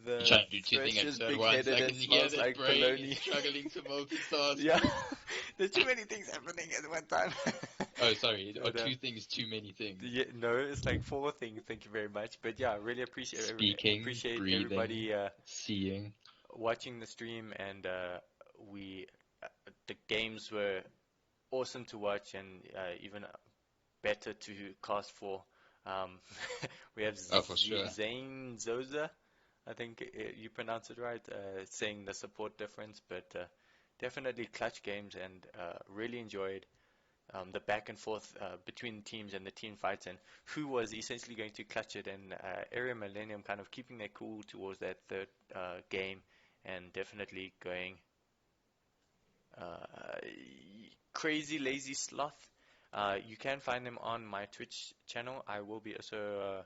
the Trying to do two things freshest, at once. big-headed, I and can hear smells that like brain cologne. is struggling to multitask. Yeah, there's too many things happening at one time. Oh, sorry. Are But, two things too many things? yeah, no, it's like 4 things. Thank you very much. But yeah, I really Speaking, appreciate breathing, everybody seeing. watching the stream, and we the games were awesome to watch, and even better to cast for. Um, we have Oh, for sure. Zane Zoza, I think you pronounce it right, saying the support difference, but definitely clutch games, and really enjoyed the back and forth between teams and the team fights, and who was essentially going to clutch it, and Area Millennium kind of keeping their cool towards that third game, and definitely going crazy lazy sloth. You can find them on my Twitch channel. I will be also,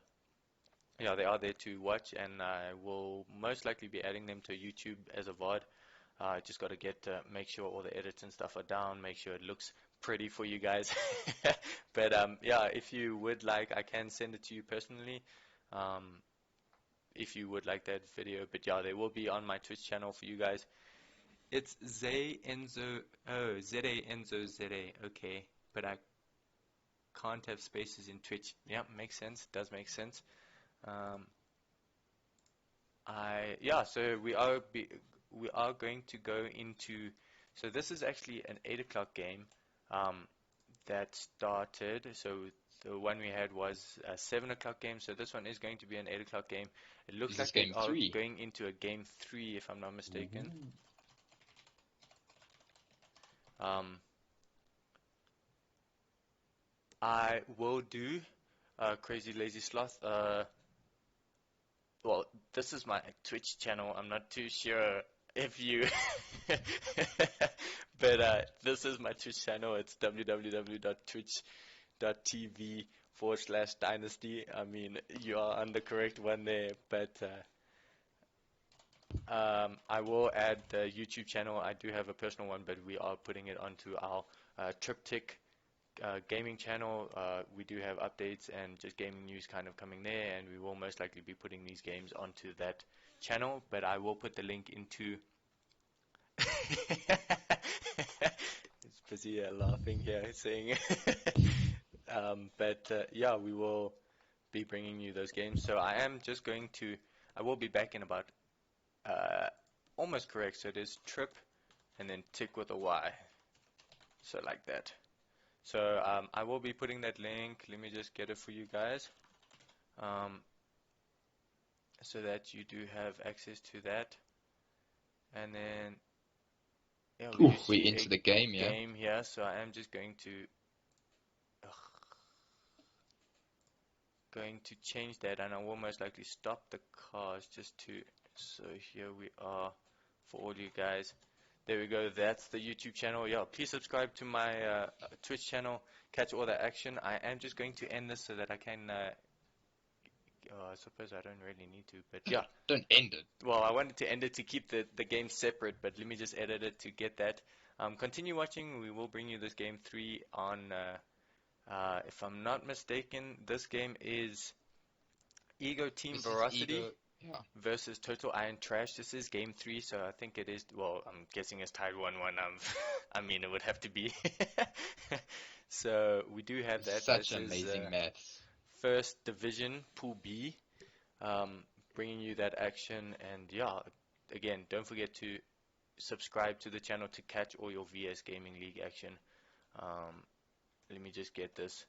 yeah, they are there to watch, and I will most likely be adding them to YouTube as a VOD. Just got to make sure all the edits and stuff are down, make sure it looks pretty for you guys. But yeah, if you would like, I can send it to you personally. If you would like that video, but yeah, they will be on my Twitch channel for you guys. It's Zenzo, oh, Zenzo, okay, but I can't have spaces in Twitch. Yeah, makes sense, does make sense. Yeah, so we are going to go into, so this is actually an 8 o'clock game that started, so the one we had was a 7 o'clock game, so this one is going to be an 8 o'clock game. It looks Is like this they game are 3? going into a game 3, if I'm not mistaken. I will do Crazy Lazy Sloth. Well, this is my Twitch channel. I'm not too sure if you, but this is my Twitch channel. It's www.twitch.tv/dynasty. I mean, you are on the correct one there, but I will add the YouTube channel. I do have a personal one, but we are putting it onto our Triptych gaming channel. We do have updates and just gaming news kind of coming there, and we will most likely be putting these games onto that channel, but I will put the link into it's busy laughing here saying but yeah, we will be bringing you those games. So I will be back in about almost correct, so it is trip and then tick with a Y, so like that. So I will be putting that link. Let me just get it for you guys, so that you do have access to that. And then, yeah, we do We're see into a the game, yeah. game here. So I am just going to change that, and I will most likely stop the cars just to. So here we are for all you guys. There we go. That's the YouTube channel. Yeah, please subscribe to my Twitch channel. Catch all the action. I am just going to end this so that I can. I suppose I don't really need to, but yeah. Don't end it. Well, I wanted to end it to keep the game separate, but let me just edit it to get that. Continue watching. We will bring you this game 3 on. If I'm not mistaken, this game is Ego Team Ferocity versus Total Iron Trash. This is game 3, so I think it is. Well, I'm guessing it's tied 1-1. I mean, it would have to be. So we do have that. Such this amazing is, maths. First Division Pool B, bringing you that action. And yeah, again, don't forget to subscribe to the channel to catch all your VS Gaming League action. Let me just get this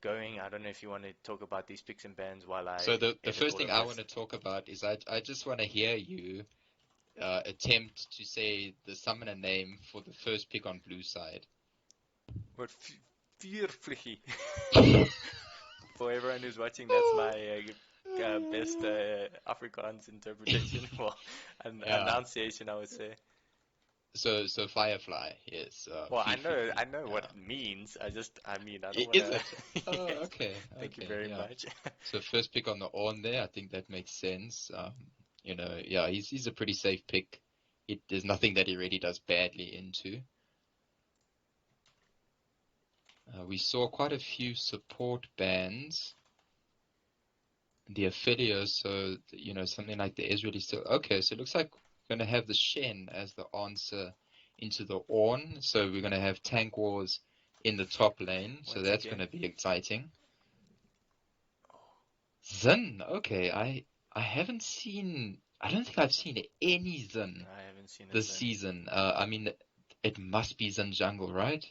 going. I don't know if you want to talk about these picks and bans while I. So the edit first all thing of I this. want to talk about is I just want to hear you attempt to say the summoner name for the first pick on blue side. What Vuurvliegie. For everyone who's watching, that's my best Afrikaans interpretation or enunciation, I would say. So Firefly, yes. Well, I know what it means. I mean, I don't want Is to. it? Oh, okay. Thank you very much. So first pick on the Ornn there, I think that makes sense. Yeah, he's a pretty safe pick. There's nothing that he really does badly into. We saw quite a few support bans. the Ophilia, so something like the Ezreal is still okay. So it looks like we're gonna have the Shen as the answer into the Ornn. So we're gonna have tank wars in the top lane. So once that's again. gonna be exciting. Xin, okay, I haven't seen. I don't think I've seen any Xin I haven't seen a this Zen. season. I mean, it must be Xin jungle, right?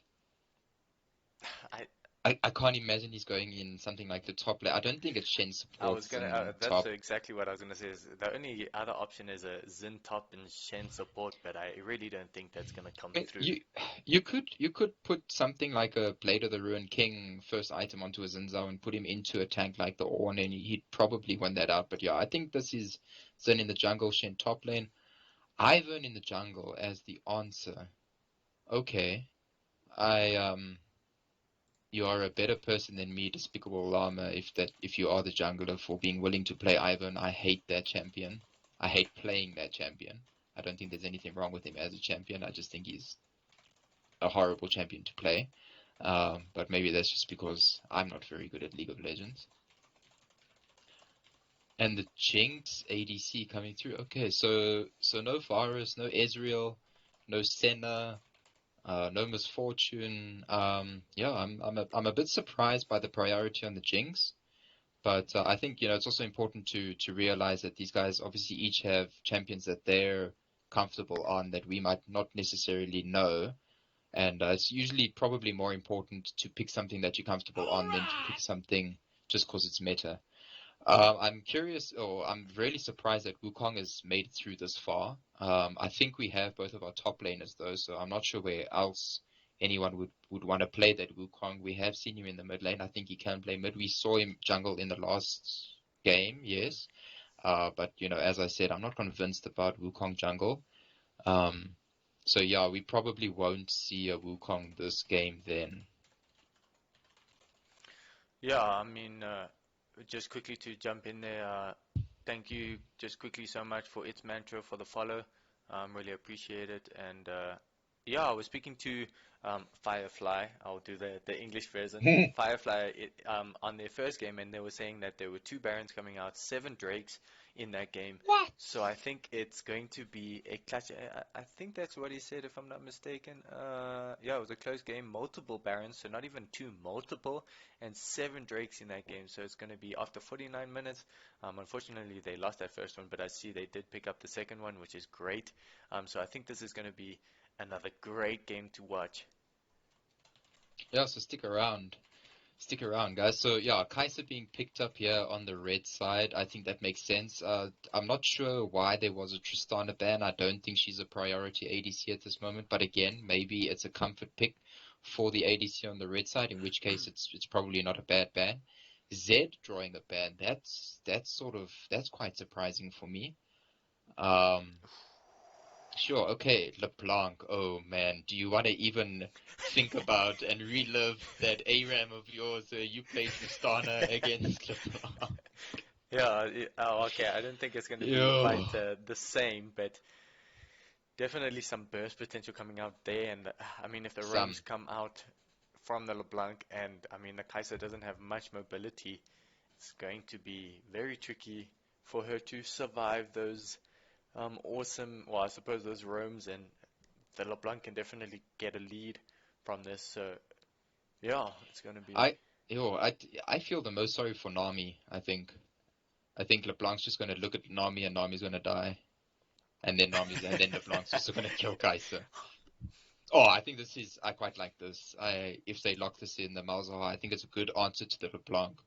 I I can't imagine he's going in something like the top lane. I don't think it's Shen I was supports gonna. in That's top. exactly what I was gonna say. Is the only other option is a Zen top and Shen support, but I really don't think that's gonna come I mean, through. you could put something like a Blade of the Ruined King first item onto a Xin Zhao and put him into a tank like the Ornn, and he'd probably win that out. But yeah, I think this is Xin in the jungle, Shen top lane, Ivern in the jungle as the answer. Okay, I you are a better person than me, Despicable Llama, if you are the jungler for being willing to play Ivern. I hate that champion. I hate playing that champion. I don't think there's anything wrong with him as a champion. I just think he's a horrible champion to play. But maybe that's just because I'm not very good at League of Legends. And the Jinx ADC coming through. Okay, so no Varus, no Ezreal, no Senna, no Misfortune. Yeah, I'm a bit surprised by the priority on the Jinx. But I think it's also important to realize that these guys obviously each have champions that they're comfortable on that we might not necessarily know. And it's usually probably more important to pick something that you're comfortable on than to pick something just because it's meta. I'm curious, or I'm really surprised that Wukong has made it through this far. I think we have both of our top laners though, so I'm not sure where else anyone would want to play that Wukong. We have seen him in the mid lane. I think he can play mid. We saw him jungle in the last game, yes. But as I said, I'm not convinced about Wukong jungle. Um, so yeah, we probably won't see a Wukong this game then. Yeah, I mean, just quickly to jump in there. Thank you, just quickly so much for its mantra for the follow. Really appreciate it. And yeah, I was speaking to Firefly. I'll do the English version. Firefly on their first game, and they were saying that there were two Barons coming out, seven Drakes in that game. What? So I think it's going to be a clutch. I think that's what he said, if I'm not mistaken. Yeah, it was a close game, multiple Barons, so not even two, multiple, and seven Drakes in that game. So it's going to be after 49 minutes. Unfortunately, they lost that first one, but I see they did pick up the second one, which is great. So I think this is going to be another great game to watch. Yeah, so stick around. Stick around, guys. So yeah, Kai'Sa being picked up here on the red side, I think that makes sense. I'm not sure why there was a Tristana ban. I don't think she's a priority ADC at this moment, but again, maybe it's a comfort pick for the ADC on the red side, in which case it's probably not a bad ban. Zed drawing a ban, that's quite surprising for me. Um, Sure, okay, LeBlanc. Oh man, do you want to even think about and relive that ARAM of yours where you played Tristana against LeBlanc? Yeah, oh, okay. I don't think it's going to be Yo, quite the same, but definitely some burst potential coming out there. And I mean, if the roams some. come out from the LeBlanc, and I mean, the Kai'Sa doesn't have much mobility, it's going to be very tricky for her to survive those awesome, well, I suppose those roams, and the LeBlanc can definitely get a lead from this. So, yeah, it's going to be. I, yo, I feel the most sorry for Nami, I think. I think LeBlanc's just gonna look at Nami and Nami's gonna die. And then LeBlanc's just gonna kill Kai'Sa. Oh, I think I quite like this. If they lock this in the Malzahar, I think it's a good answer to the LeBlanc.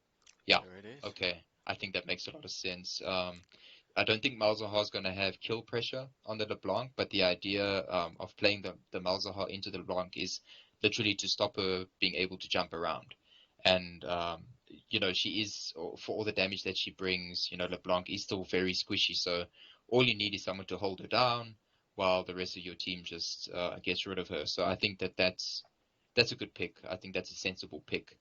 Yeah, There it is. okay. I think that makes a lot of sense. I don't think Malzahar is going to have kill pressure on the LeBlanc, but the idea of playing the Malzahar into the LeBlanc is literally to stop her being able to jump around. And, she is, for all the damage that she brings, LeBlanc is still very squishy. So all you need is someone to hold her down while the rest of your team just gets rid of her. So I think that's a good pick. I think that's a sensible pick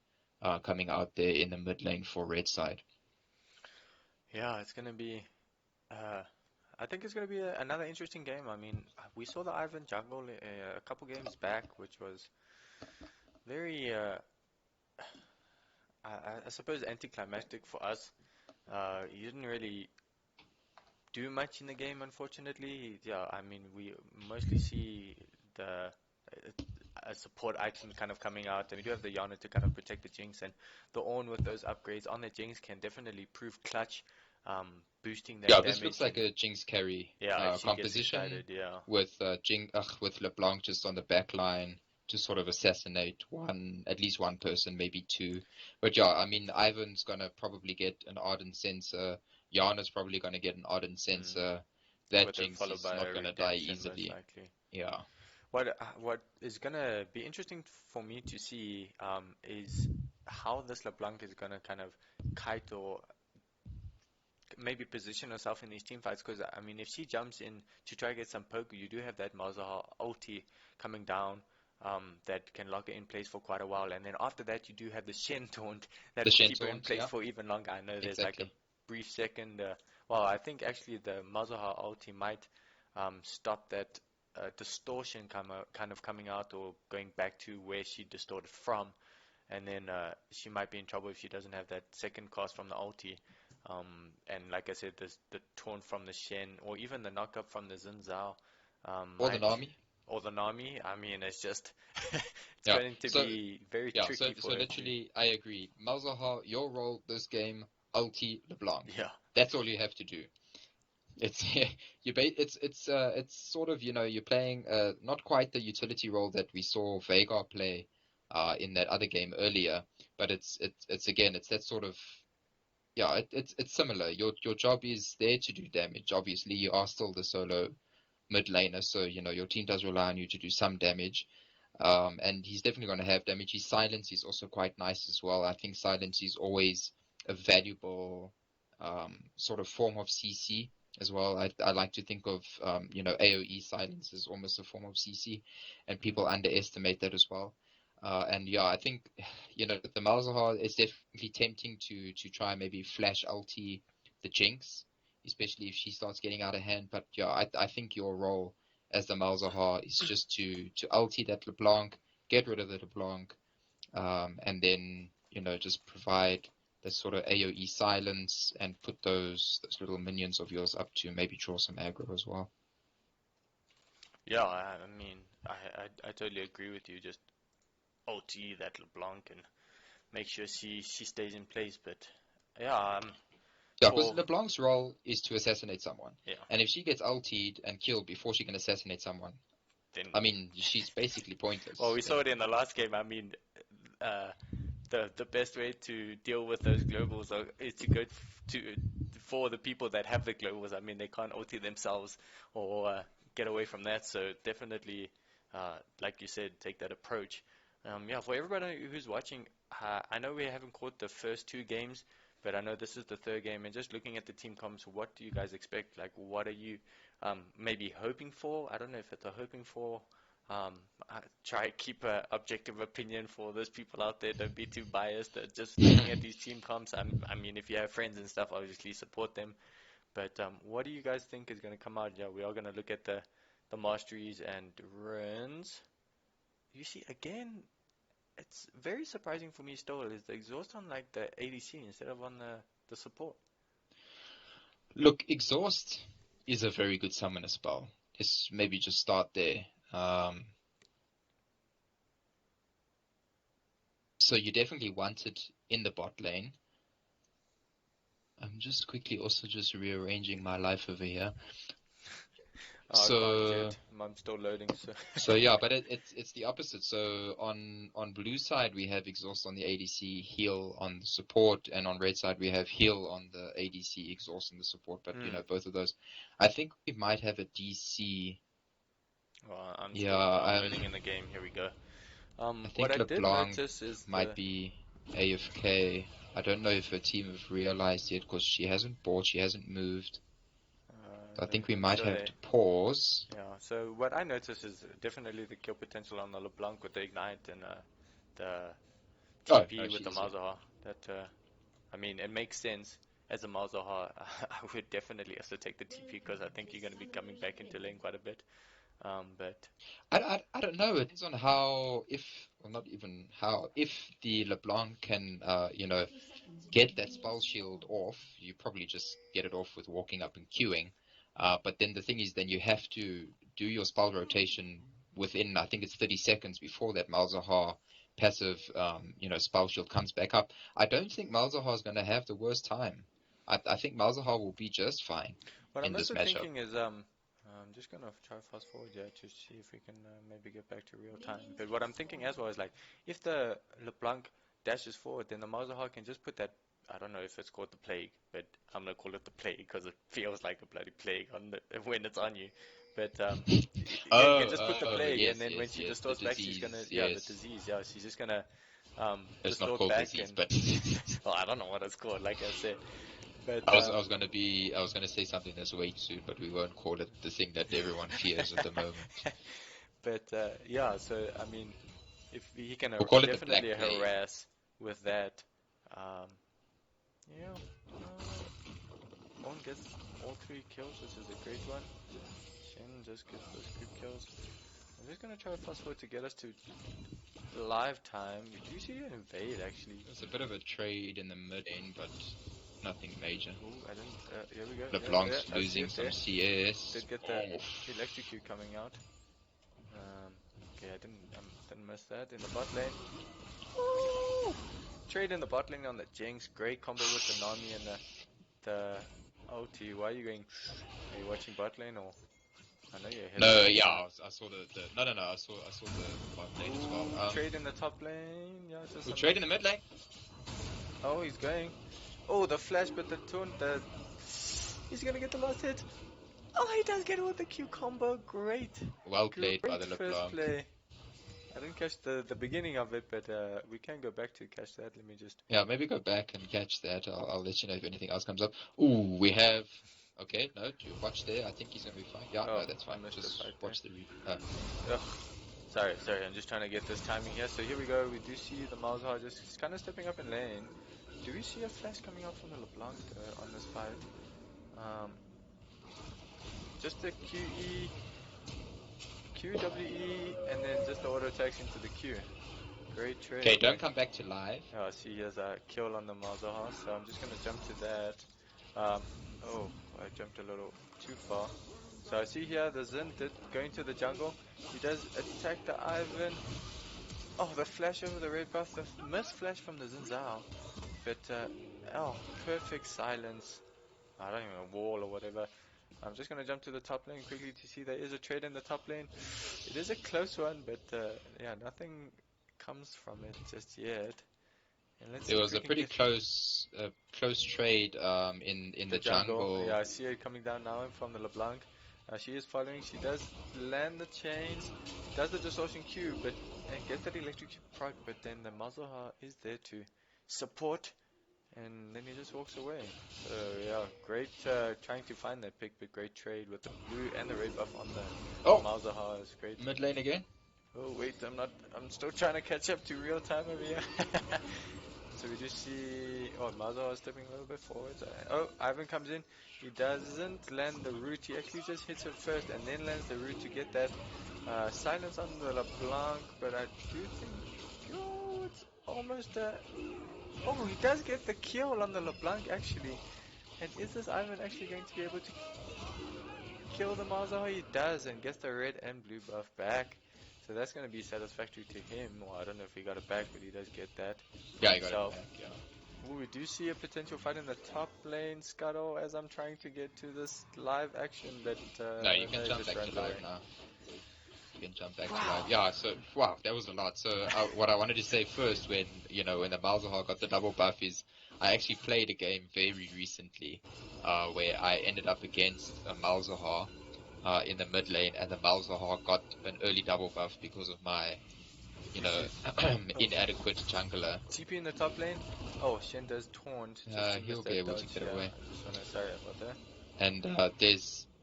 coming out there in the mid lane for red side. Yeah, it's going to be. Uh, I think it's going to be another interesting game. I mean, we saw the Ivern jungle a couple games back, which was very, I suppose, anticlimactic for us. He didn't really do much in the game, unfortunately. Yeah, I mean, we mostly see the a support item kind of coming out, and we do have the Janna to kind of protect the Jinx, and the Ornn with those upgrades on the Jinx can definitely prove clutch, um, boosting that Yeah, this looks damage. like And a Jinx carry yeah, if she gets composition excited, yeah. with with LeBlanc just on the back line to sort of assassinate at least one person, maybe two. But yeah, I mean, Ivern's gonna probably get an Ardent Sensor. Yana's probably gonna get an Ardent Mm. Sensor. That With it Jinx followed is by not a gonna die redemption, most easily. likely. Yeah. What is gonna be interesting for me to see is how this LeBlanc is gonna kind of kite or maybe position herself in these team fights. Because I mean, if she jumps in to try to get some poke, you do have that Malzahar ulti coming down. That can lock her in place for quite a while, and then after that, you do have the Shen taunt that The will Shen keep her in taunt, place yeah, for even longer. I know there's like a exactly. brief second. Well, I think actually the Malzahar ulti might stop that distortion kind of coming out or going back to where she distorted from, and then she might be in trouble if she doesn't have that second cast from the ulti. And like I said, the taunt from the Shen or even the knockup from the Xin Zhao Or the might, Nami. or the Nami. I mean, it's just it's Yeah. going to So be very yeah, so tricky so for her to. literally I agree. Malzahar, your role this game, ulti LeBlanc. Yeah. That's all you have to do. It's it's sort of, you're playing not quite the utility role that we saw Veigar play in that other game earlier, but it's again, it's that sort of, yeah, it's similar. Your job is there to do damage. Obviously, you are still the solo mid laner, so your team does rely on you to do some damage. And he's definitely going to have damage. His silence is also quite nice as well. I think silence is always a valuable sort of form of CC as well. I like to think of AoE silence as almost a form of CC, and Mm. people underestimate that as well. And yeah, I think the Malzahar is definitely tempting to try and maybe flash ulti the Jinx, especially if she starts getting out of hand. But yeah, I think your role as the Malzahar is just to ulti that LeBlanc, get rid of the LeBlanc, and then just provide the sort of AoE silence and put those little minions of yours up to maybe draw some aggro as well. Yeah, I mean, I totally agree with you. Just OT that LeBlanc and make sure she stays in place. But yeah, Yeah, because for LeBlanc's role is to assassinate someone, yeah, and if she gets ultied and killed before she can assassinate someone, then I mean, she's basically well, pointless we saw then. it in the last game. I mean, uh, the best way to deal with those globals is to go to for the people that have the globals. I mean, they can't OT themselves or get away from that. So definitely, like you said, take that approach. Yeah, for everybody who's watching, I know we haven't caught the first two games, but I know this is the third game. And just looking at the team comps, what do you guys expect? Like, what are you maybe hoping for? I don't know if it's a hoping for. Um, I try to keep a objective opinion for those people out there. Don't be too biased. Just looking at these team comps, I mean, if you have friends and stuff, obviously support them. But what do you guys think is going to come out? Yeah, we are going to look at the masteries and runs. You see, again, it's very surprising for me still is the exhaust on like the ADC instead of on the support. Look, exhaust is a very good summoner spell. Let's maybe just start there. Um, so you definitely want it in the bot lane. I'm just quickly also just rearranging my life over here. Oh, I can't So yet. I'm still loading, so. so yeah, but it's the opposite. So on blue side we have exhaust on the ADC, heal on the support, and on red side we have heal on the ADC, exhaust on the support. But Hmm. both of those, I think we might have a DC. Well, Yeah, I'm loading in the game. Here we go. I What think I did LeBlanc notice is might be AFK. I don't know if her team have realized yet because she hasn't moved. So I think we I'm might sure have they. to pause. Yeah. So what I notice is definitely the kill potential on the LeBlanc with the ignite and the Oh TP no, with she the is here. Malzahar. That I mean, it makes sense. As a Malzahar, I would definitely also take the TP because I think you're going to be coming back into lane quite a bit. But I don't know. It depends on how, if, well, not even how, if the LeBlanc can, get that spell shield off, you probably just get it off with walking up and queuing. But then the thing is, then you have to do your spell rotation within, I think it's 30 seconds before that Malzahar passive, spell shield comes back up. I don't think Malzahar is going to have the worst time. I think Malzahar will be just fine What in I'm this also matchup. thinking is, I'm just gonna try fast forward here to see if we can maybe get back to real time. But what I'm thinking as well is like, if the LeBlanc dashes forward, then the Malzahar can just put that. I don't know if it's called the plague, but I'm gonna call it the plague because it feels like a bloody plague on the when it's on you. But yeah, you can just put the plague, and Yes, then when yes, she yes. The distorts back, she's gonna disease, the yes. disease. Yeah, she's just gonna It's not distort called back disease, and but well, I don't know what it's called, like I said. But I was gonna say something that's way too soon, but we won't call it the thing that everyone fears at the moment. but yeah, so I mean, if he can We'll call it the Black definitely Plague. harass with that, um, yeah, Ornn gets all 3 kills, which is a great one. Shen just gets those group kills. I'm just gonna try to fast forward to get us to live time. We do see an invade actually. There's a bit of a trade in the mid end, but nothing major. Oh, I didn't. Here we go. LeBlanc's I see losing it some there. CS. Did get the electrocute coming out. Um, okay, didn't miss that in the bot lane. Woo! Trade in the bot lane on the Jinx. Great combo with the Nami and the OT. Why are you going? Are you watching bot lane or? I know you're ahead of No, me. yeah, I saw the no, I saw the bot lane as well. Trade in the top lane. Yeah, just We'll some. trade in the mid lane. Oh, he's going. Oh, the flash, but the taunt. He's gonna get the last hit. Oh, he does get it with the Q combo. Great. Well played by Great the first LeBlanc. play. I didn't catch the beginning of it, but we can go back to catch that. Let me just. Yeah, maybe go back and catch that. I'll let you know if anything else comes up. Ooh, we have. Okay, no, you watch there. I think he's gonna be fine. Yeah, Oh, no, that's I fine. missed the Just fight there. watch the Ugh. Sorry. I'm just trying to get this timing here. So here we go. We do see the Malzahar just kind of stepping up in lane. Do we see a flash coming out from the LeBlanc on this fight? Um, just the QE, QWE, and then just the auto attacks into the Q. Great trade. Okay, don't come back to live. I see he has a kill on the Malzahar, so I'm just going to jump to that. Oh, I jumped a little too far. So I see here the Xin going to the jungle. He does attack the Ivern. Oh, the flash over the red buff, the miss flash from the Xin Zhao. But, perfect silence. I don't even know, wall or whatever. I'm just going to jump to the top lane quickly to see there is a trade in the top lane. It is a close one, but yeah, nothing comes from it just yet. And let's see There if was we a can pretty get close trade in the the jungle. jungle. Yeah, I see it coming down now from the LeBlanc. She is following. She does land the chains, does the distortion Q, but and gets that electric proc. But then the Malzahar is there to support, and then he just walks away. So yeah, great trying to find that pick, but great trade with the blue and the red buff on the Oh, Malzahar is great. mid lane again. Oh wait, I'm still trying to catch up to real time over here. So we just see, Malzahar is stepping a little bit forward. Oh, Ivern comes in. He doesn't land the root. He actually just hits it first and then lands the root to get that silence on the LeBlanc. But I do think, it's almost oh, he does get the kill on the LeBlanc actually. And is this Ivern actually going to be able to kill the Malzahar? He does and gets the red and blue buff back. So that's going to be satisfactory to him. Well, I don't know if he got it back, but he does get that Yeah, I got himself. it back. Yeah. Ooh, we do see a potential fight in the top lane, Scuttle, as I'm trying to get to this live action, but No, you can he jump just back runs to live away. now. You can jump back to live. Yeah, so, wow, that was a lot. So, what I wanted to say first when the Malzahar got the double buff is I actually played a game very recently where I ended up against a Malzahar in the mid lane, and the Malzahar got an early double buff because of my, inadequate jungler. TP in the top lane. Oh, Shen does taunt just to miss He'll be that able dodge. to get Yeah, away. I just wanna sorry about that. And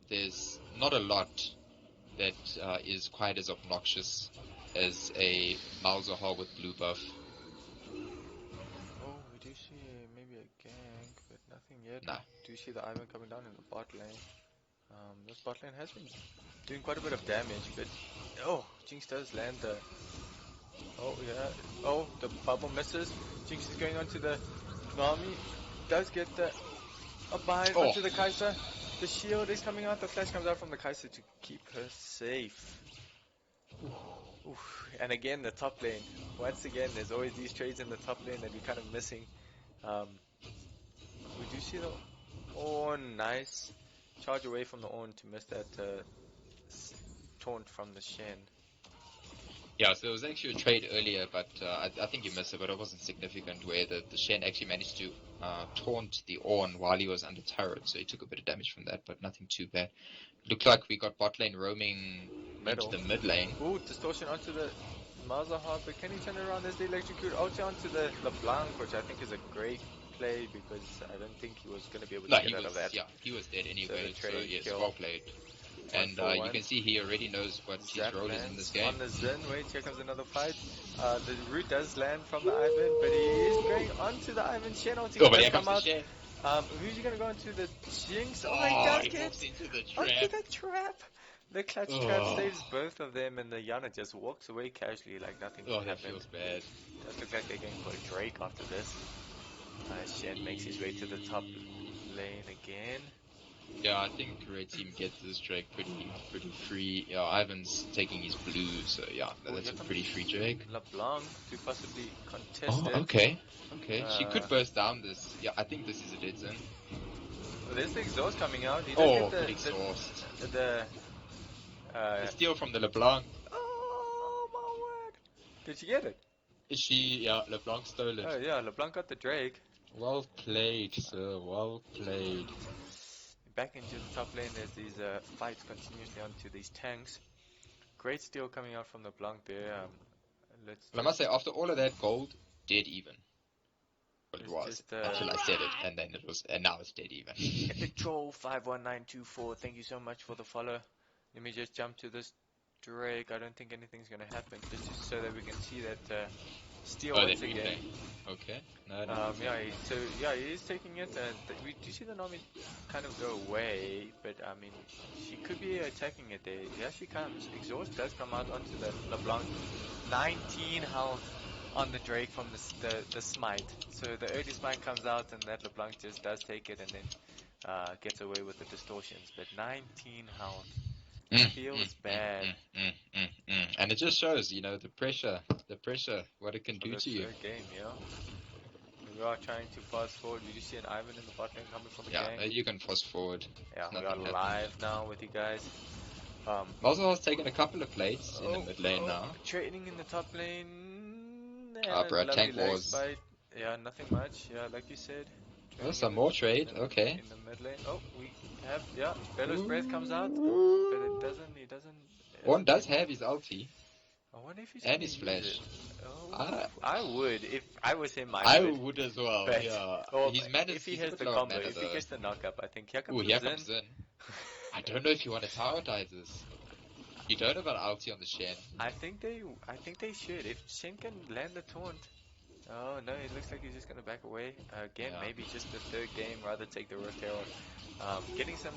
there's not a lot that is quite as obnoxious as a Malzahar with blue buff. Oh, we do see maybe a gank, but nothing yet. Nah. We do see the Ivern coming down in the bot lane. This bot lane has been doing quite a bit of damage, but Jinx does land the. Oh yeah. Oh, the bubble misses. Jinx is going on to the Nami does get the abide onto the Kai'Sa. The shield is coming out, the flash comes out from the Kai'Sa to keep her safe. Oof. And again, the top lane. Once again, there's always these trades in the top lane that we're kind of missing. We do see the Ornn, nice. Charge away from the Ornn to miss that taunt from the Shen. Yeah, so there was actually a trade earlier, but I think you missed it, but it wasn't significant, where the Shen actually managed to taunt the Ornn while he was under turret, so he took a bit of damage from that, but nothing too bad. Looked like we got bot lane roaming into the mid lane. Ooh, distortion onto the Malzahar, but can he turn around? There's the electrocute ulti onto the LeBlanc, which I think is a great play, because I don't think he was going to be able to get out of that. Yeah, he was dead anyway, so yes, kill. well played. And you can see he already knows what his role is in this game. On the Xin, wait, here comes another fight. The root does land from the Ivern, but he is going onto the Ivern. Shen ulti does come out. Who's he going to go into the Jinx? Oh, he does get onto the trap. The clutch trap saves both of them, and the Janna just walks away casually like nothing happened. That feels bad. Does look like they're going for a Drake after this. Shen makes his way to the top lane again. Yeah, I think Red Team gets this Drake pretty free. Yeah, Ivan's taking his blue, so yeah, that's a pretty free Drake. LeBlanc to possibly contest it. Okay. She could burst down this. Yeah, I think this is a dead zone. Well, there's the exhaust coming out. He does get the exhaust. The steal from the LeBlanc. Oh my word! Did she get it? Yeah, LeBlanc stole it. Oh yeah, LeBlanc got the Drake. Well played, sir. Well played. Back into the top lane, there's these fights continuously onto these tanks. Great steal coming out from the LeBlanc there. I must say, after all of that gold, dead even. But it was until I said it, and then it was, and now it's dead even. Troll51924, thank you so much for the follow. Let me just jump to this Drake. I don't think anything's gonna happen, just so that we can see that steal once again. Okay. He is taking it. We do see the Nami kind of go away, but I mean, she could be attacking it there. Here she comes. Exhaust does come out onto the LeBlanc. 19 health on the Drake from the smite. So the early smite comes out, and that LeBlanc just does take it, and then gets away with the distortions. But 19 health. Feels bad. And it just shows, the pressure, what it can do to you. Game, yeah. We are trying to fast forward. We do see an Ivern in the bot lane coming from the gang. Yeah, you can fast forward. Yeah, we are live now with you guys. Malzahar's taken a couple of plates in the mid lane now. Trading in the top lane. Tank wars. Yeah, nothing much. Yeah, like you said. Oh, some more trade, okay. In the mid lane. Oh, we have, Bellow's breath comes out, but he doesn't. One does have his ulti. I wonder if he's and his flash. I would, if I was him, I would as well, but, yeah. He's if he has the combo, if he gets the knock-up, I think here comes in. I don't know if you want to tower dive this. You don't have an ulti on the Shen. I think they should. If Shen can land the taunt. Oh no, it looks like he's just gonna back away. Again, maybe just the third game, rather take the rook arrow. Getting some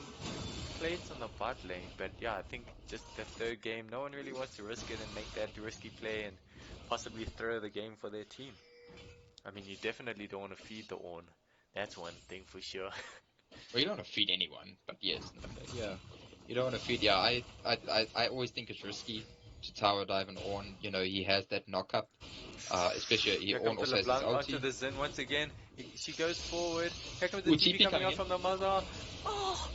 plates on the bot lane, but yeah, I think just the third game, no one really wants to risk it and make that risky play and possibly throw the game for their team. I mean, you definitely don't want to feed the Ornn. That's one thing for sure. Well, you don't want to feed anyone, but yes, yeah, you don't want to feed. Yeah, I always think it's risky to tower dive an Ornn. He has that knock-up. Especially Ornn also has his ulti. Onto the Xin once again. She goes forward. Here comes the TP coming out from the Malzahar. Oh,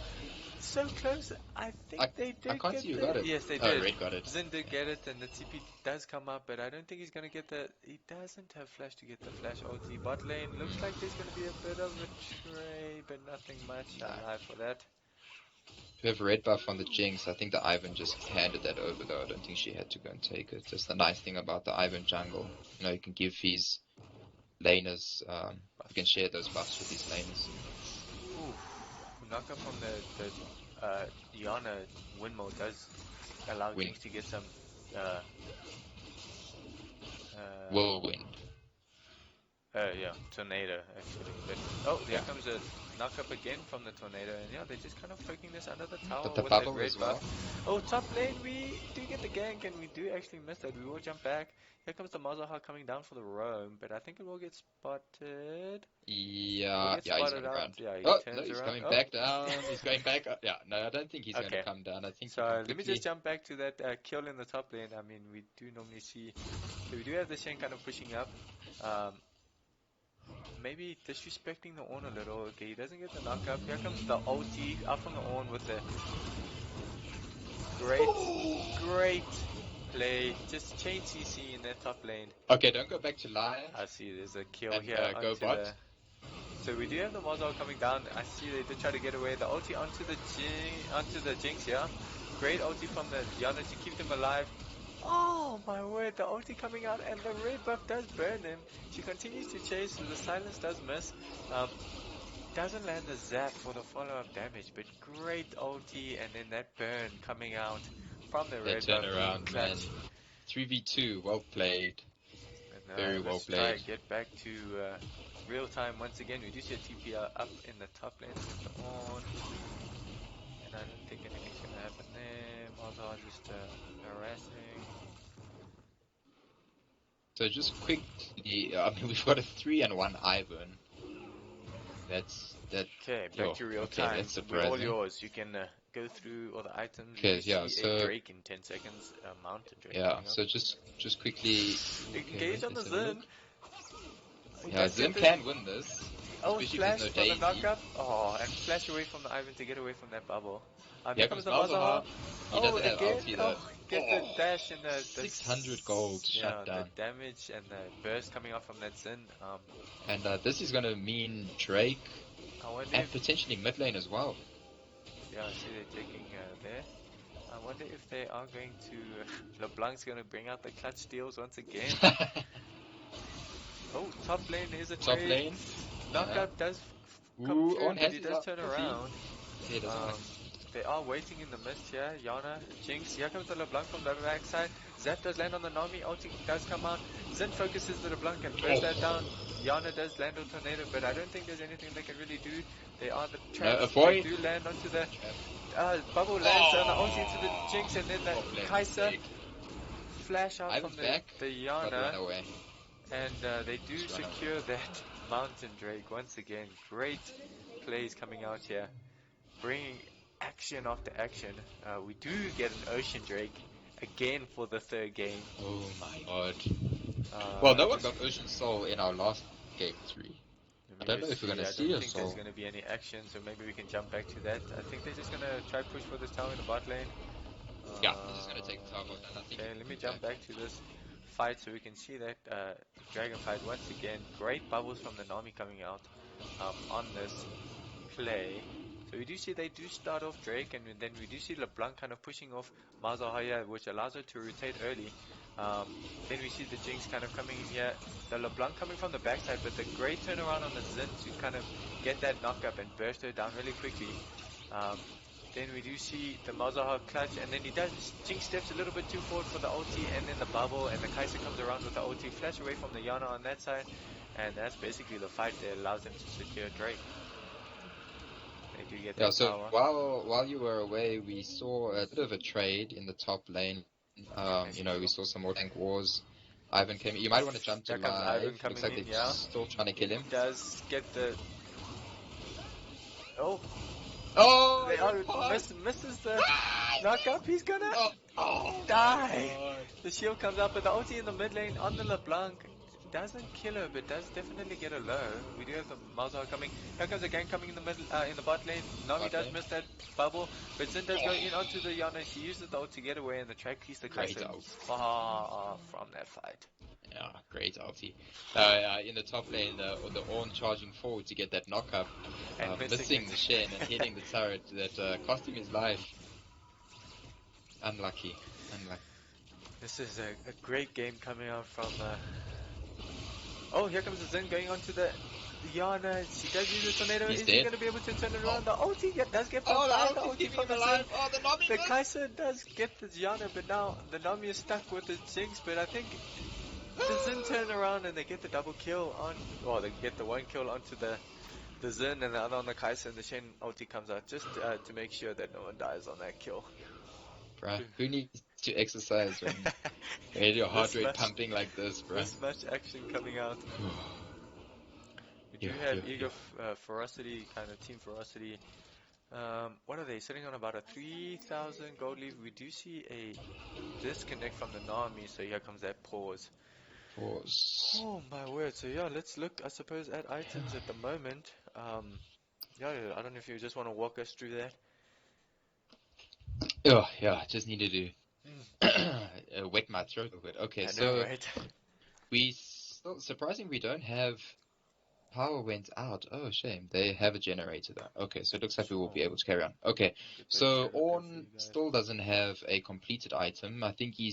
so close. I think they did. I can't see who got it. Yes, they did. Oh, Red got it. Xin did get it, and the TP does come up, but I don't think he's gonna get the. He doesn't have flash to get the flash ulti. Bot lane looks like there's gonna be a bit of a tray, but nothing much. Alive for that. We have red buff on the Jinx. I think the Ivern just handed that over, though. I don't think she had to go and take it. That's the nice thing about the Ivern jungle. You can give his laners, you can share those buffs with his laners. Ooh, knock up on the Janna windmill does allow Jinx to get some whirlwind. Yeah, tornado actually. But oh, there Yeah. comes a knock up again from the tornado, and yeah, they're just kind of poking this under the tower But the with that bubble red as buff. well. Oh, top lane, we do get the gank, and we do actually miss that. We will jump back. Here comes the Malzahar coming down for the roam, but I think it will get spotted. We'll Yeah, get yeah, he's spotted gonna out. ground. Yeah, he Oh, no, turns he's around. coming Oh, back down. He's going back up. Yeah, no, I don't think he's gonna okay. come down. I think he can So let me just quickly. jump back to that kill in the top lane. I mean, we do normally see, so we do have the Shen kind of pushing up. Um, Maybe disrespecting the Ornn a little. Okay, he doesn't get the knock up. Here comes the ulti up from the Ornn with the great play. Just chain CC in that top lane. Okay, don't go back to Lion I see there's a kill and here go onto bot. the. So we do have the Malzahar coming down. I see they did try to get away. The ulti onto the Jinx here. Great ulti from the Janna to keep them alive. Oh my word, the ulti coming out and the red buff does burn him. She continues to chase, so the silence does miss. Doesn't land the zap for the follow-up damage, but great ulti and then that burn coming out from the That red buff being turnaround, man. clutch. 3v2, well played. And Very well let's try played. and get back to real time once again. We do see a TPR up in the top lane with the on. And I don't think anything's going to happen there. Malzahar just harassing. So just quickly, I mean, we've got a 3-1 Ivern. Okay, back Yo, to real okay, time. that's We're all surprising. yours. You can go through all the items. We Okay, do yeah, see a so Drake in 10 seconds, a mountain Drake yeah, coming up. so just quickly. Okay, Engage wait, on the let's have a look. Xin. He Yeah, does get Zim the can win this, oh especially if flash there's no for the Daisy. knockup. Oh, and flash away from the Ivern to get away from that bubble. Here Here comes comes the Malzahar. Malzahar. He Oh, doesn't have again. ulti though. Oh, get the dash and the 600 gold shut the down. damage and the burst coming off from that Xin. And this is gonna mean Drake I wonder and if potentially mid lane as well. yeah, I see they're taking there. I wonder if they are going to LeBlanc's going to bring out the clutch steals once again. Oh, top lane is a Top trade. lane. Knockup does come Ooh, through, Ornn but has he his does turn ulti. around. He doesn't want They are waiting in the mist here. Janna, Jinx. Here comes the LeBlanc from the backside. Zap does land on the Nami. Ulti does come out. Zen focuses the LeBlanc and bursts that down. Janna does land on Tornado, but I don't think there's anything they can really do. They are the traps. avoid. They do land onto the bubble lands on the ulti to the Jinx, and then the Kai'Sa flash out from the Janna. And they do secure that Mountain Drake once again. Great plays coming out here, bringing action after action. We do get an Ocean Drake again for the third game. Oh my god. Well, no one got Ocean Soul in our last game 3. I don't know if we're gonna see a I don't think there's Soul. gonna be any action, so maybe we can jump back to that. I think they're just gonna try push for this tower in the bot lane. Yeah, this is gonna take the tower. And I think Okay, let me jump back to this fight so we can see that dragon fight once again. Great bubbles from the Nami coming out on this play. So we do see they do start off Drake, and then we do see LeBlanc kind of pushing off Malzahar, which allows her to rotate early. Then we see the Jinx kind of coming in here, the LeBlanc coming from the backside, but the great turnaround on the Xin to kind of get that knock up and burst her down really quickly. Then we do see the Malzahar clutch, and then Jinx steps a little bit too forward for the ulti, and then the bubble, and the Kai'Sa comes around with the ulti, flash away from the Janna on that side, and that's basically the fight that allows them to secure Drake. They do get that so tower. while you were away, we saw a bit of a trade in the top lane. We saw some more tank wars. Ivern came. You might want to jump to Here comes live. Ivern coming Looks like in, they're yeah. still trying to kill him. Does get the misses the knock up. He's gonna die. The shield comes up, but the ulti in the mid lane on the LeBlanc doesn't kill her, but does definitely get her low. We do have the Malzahar coming. Here comes a gang coming in the middle, in the bot lane. Nami does miss that bubble, but Xin does go in onto the Janna. She uses the ult to get away, and the track keeps the Kai'Sa far from that fight. Yeah, great ulti. In the top lane, the Ornn charging forward to get that knock up, missing the Shen and hitting the turret that cost him his life. Unlucky. This is a great game coming out from. Oh, here comes the Xin going onto the Janna. She does use the tornado. Is he going to be able to turn it around? The ulti does get from the ulti from the Xin. The Kai'Sa does get the Janna, but now the Nami is stuck with the Jinx. But I think the Xin turn around and they get the double kill on, well, they get the one kill onto the Xin and the other on the Kai'Sa, and the Shen ulti comes out just to make sure that no one dies on that kill. Bruh, who needs to exercise when your heart rate Mismatch, pumping like this, bruh? mismatch action coming out. We do Yeah, have yeah, Eager Ferocity, kind of Team Ferocity. What are they sitting on? About a 3,000 gold lead. We do see a disconnect from the Nami, so here comes that pause. Pause. Oh my word. So yeah, let's look, I suppose, at items at the moment. Yeah, I don't know if you just want to walk us through that. Oh, yeah, just needed to wet my throat a bit. Okay, I know, so right? we still, surprising we don't have power went out. Oh, shame. They have a generator though. Okay, so it looks like we will Sure. be able to carry on. Okay, Get that so Janna go for Ornn you guys. still doesn't have a completed item. I think he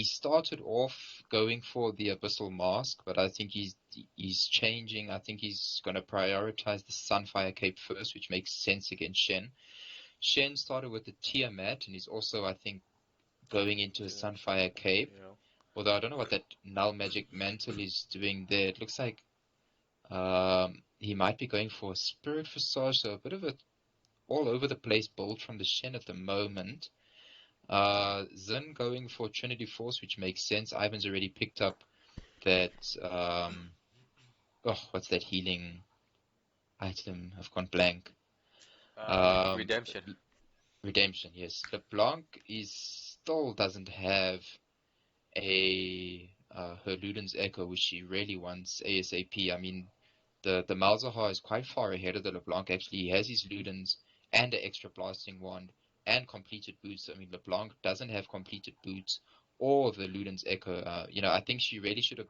started off going for the Abyssal Mask, but I think he's changing. I think he's going to prioritize the Sunfire Cape first, which makes sense against Shen. Shen started with the Tiamat, and he's also, I think, going into a To that Sunfire Cape. yeah. Although I don't know what that Null Magic Mantle is doing there. It looks like he might be going for a Spirit Visage, so a bit of a all over the place build from the Shen at the moment. Xin going for Trinity Force, which makes sense. Ivern's already picked up that what's that healing item? I've gone blank. Um, Redemption. Redemption, yes. LeBlanc is still doesn't have a her Luden's Echo, which she really wants ASAP. I mean, the Malzahar is quite far ahead of the LeBlanc. Actually, he has his Ludens and an extra blasting wand and completed boots. I mean, LeBlanc doesn't have completed boots or the Luden's Echo. I think she really should have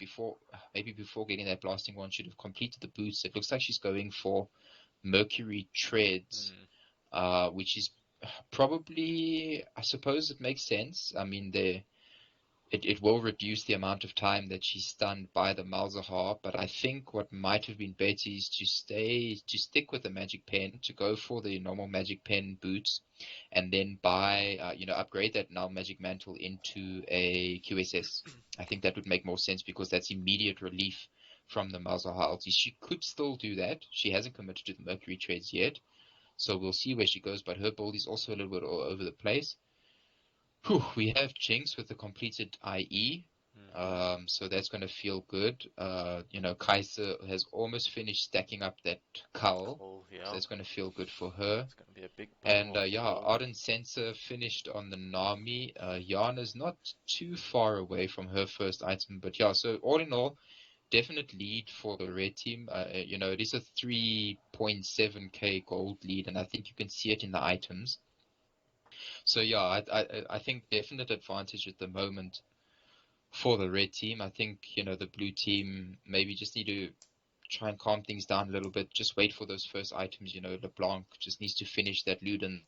maybe before getting that blasting wand, should have completed the boots. It looks like she's going for Mercury Treads, which is probably, I suppose it makes sense. I mean, it will reduce the amount of time that she's stunned by the Malzahar, but I think what might have been better is to stick with the magic pen, to go for the normal magic pen boots, and then upgrade that now magic mantle into a QSS. I think that would make more sense because that's immediate relief from the Malzahar ulti. She could still do that. She hasn't committed to the Mercury trades yet, so we'll see where she goes, but her build is also a little bit all over the place. We have Jinx with the completed IE, so that's going to feel good. Kai'Sa has almost finished stacking up that cowl, Oh, so yeah. that's going to feel good for her. It's gonna be a big And bundle. Ardent Sensor finished on the Nami. Janna's not too far away from her first item, but yeah, so all in all, definite lead for the red team. It is a 3.7k gold lead, and I think you can see it in the items. So yeah, I think definite advantage at the moment for the red team. I think, the blue team maybe just need to try and calm things down a little bit. Just wait for those first items. LeBlanc just needs to finish that Ludens,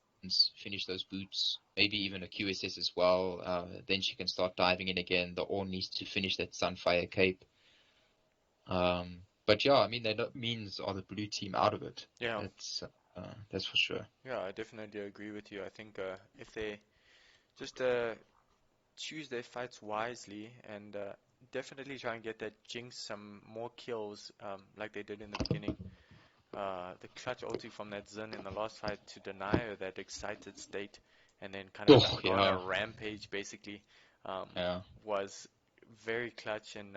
finish those boots, maybe even a QSS as well. Then she can start diving in again. The Ornn needs to finish that Sunfire Cape. But yeah, I mean, that means are the blue team out of it. Yeah. That's for sure. Yeah, I definitely agree with you. I think if they just choose their fights wisely and definitely try and get that Jinx some more kills like they did in the beginning. The clutch ulti from that Xin in the last fight to deny her that excited state and then kind of go on a rampage basically was very clutch and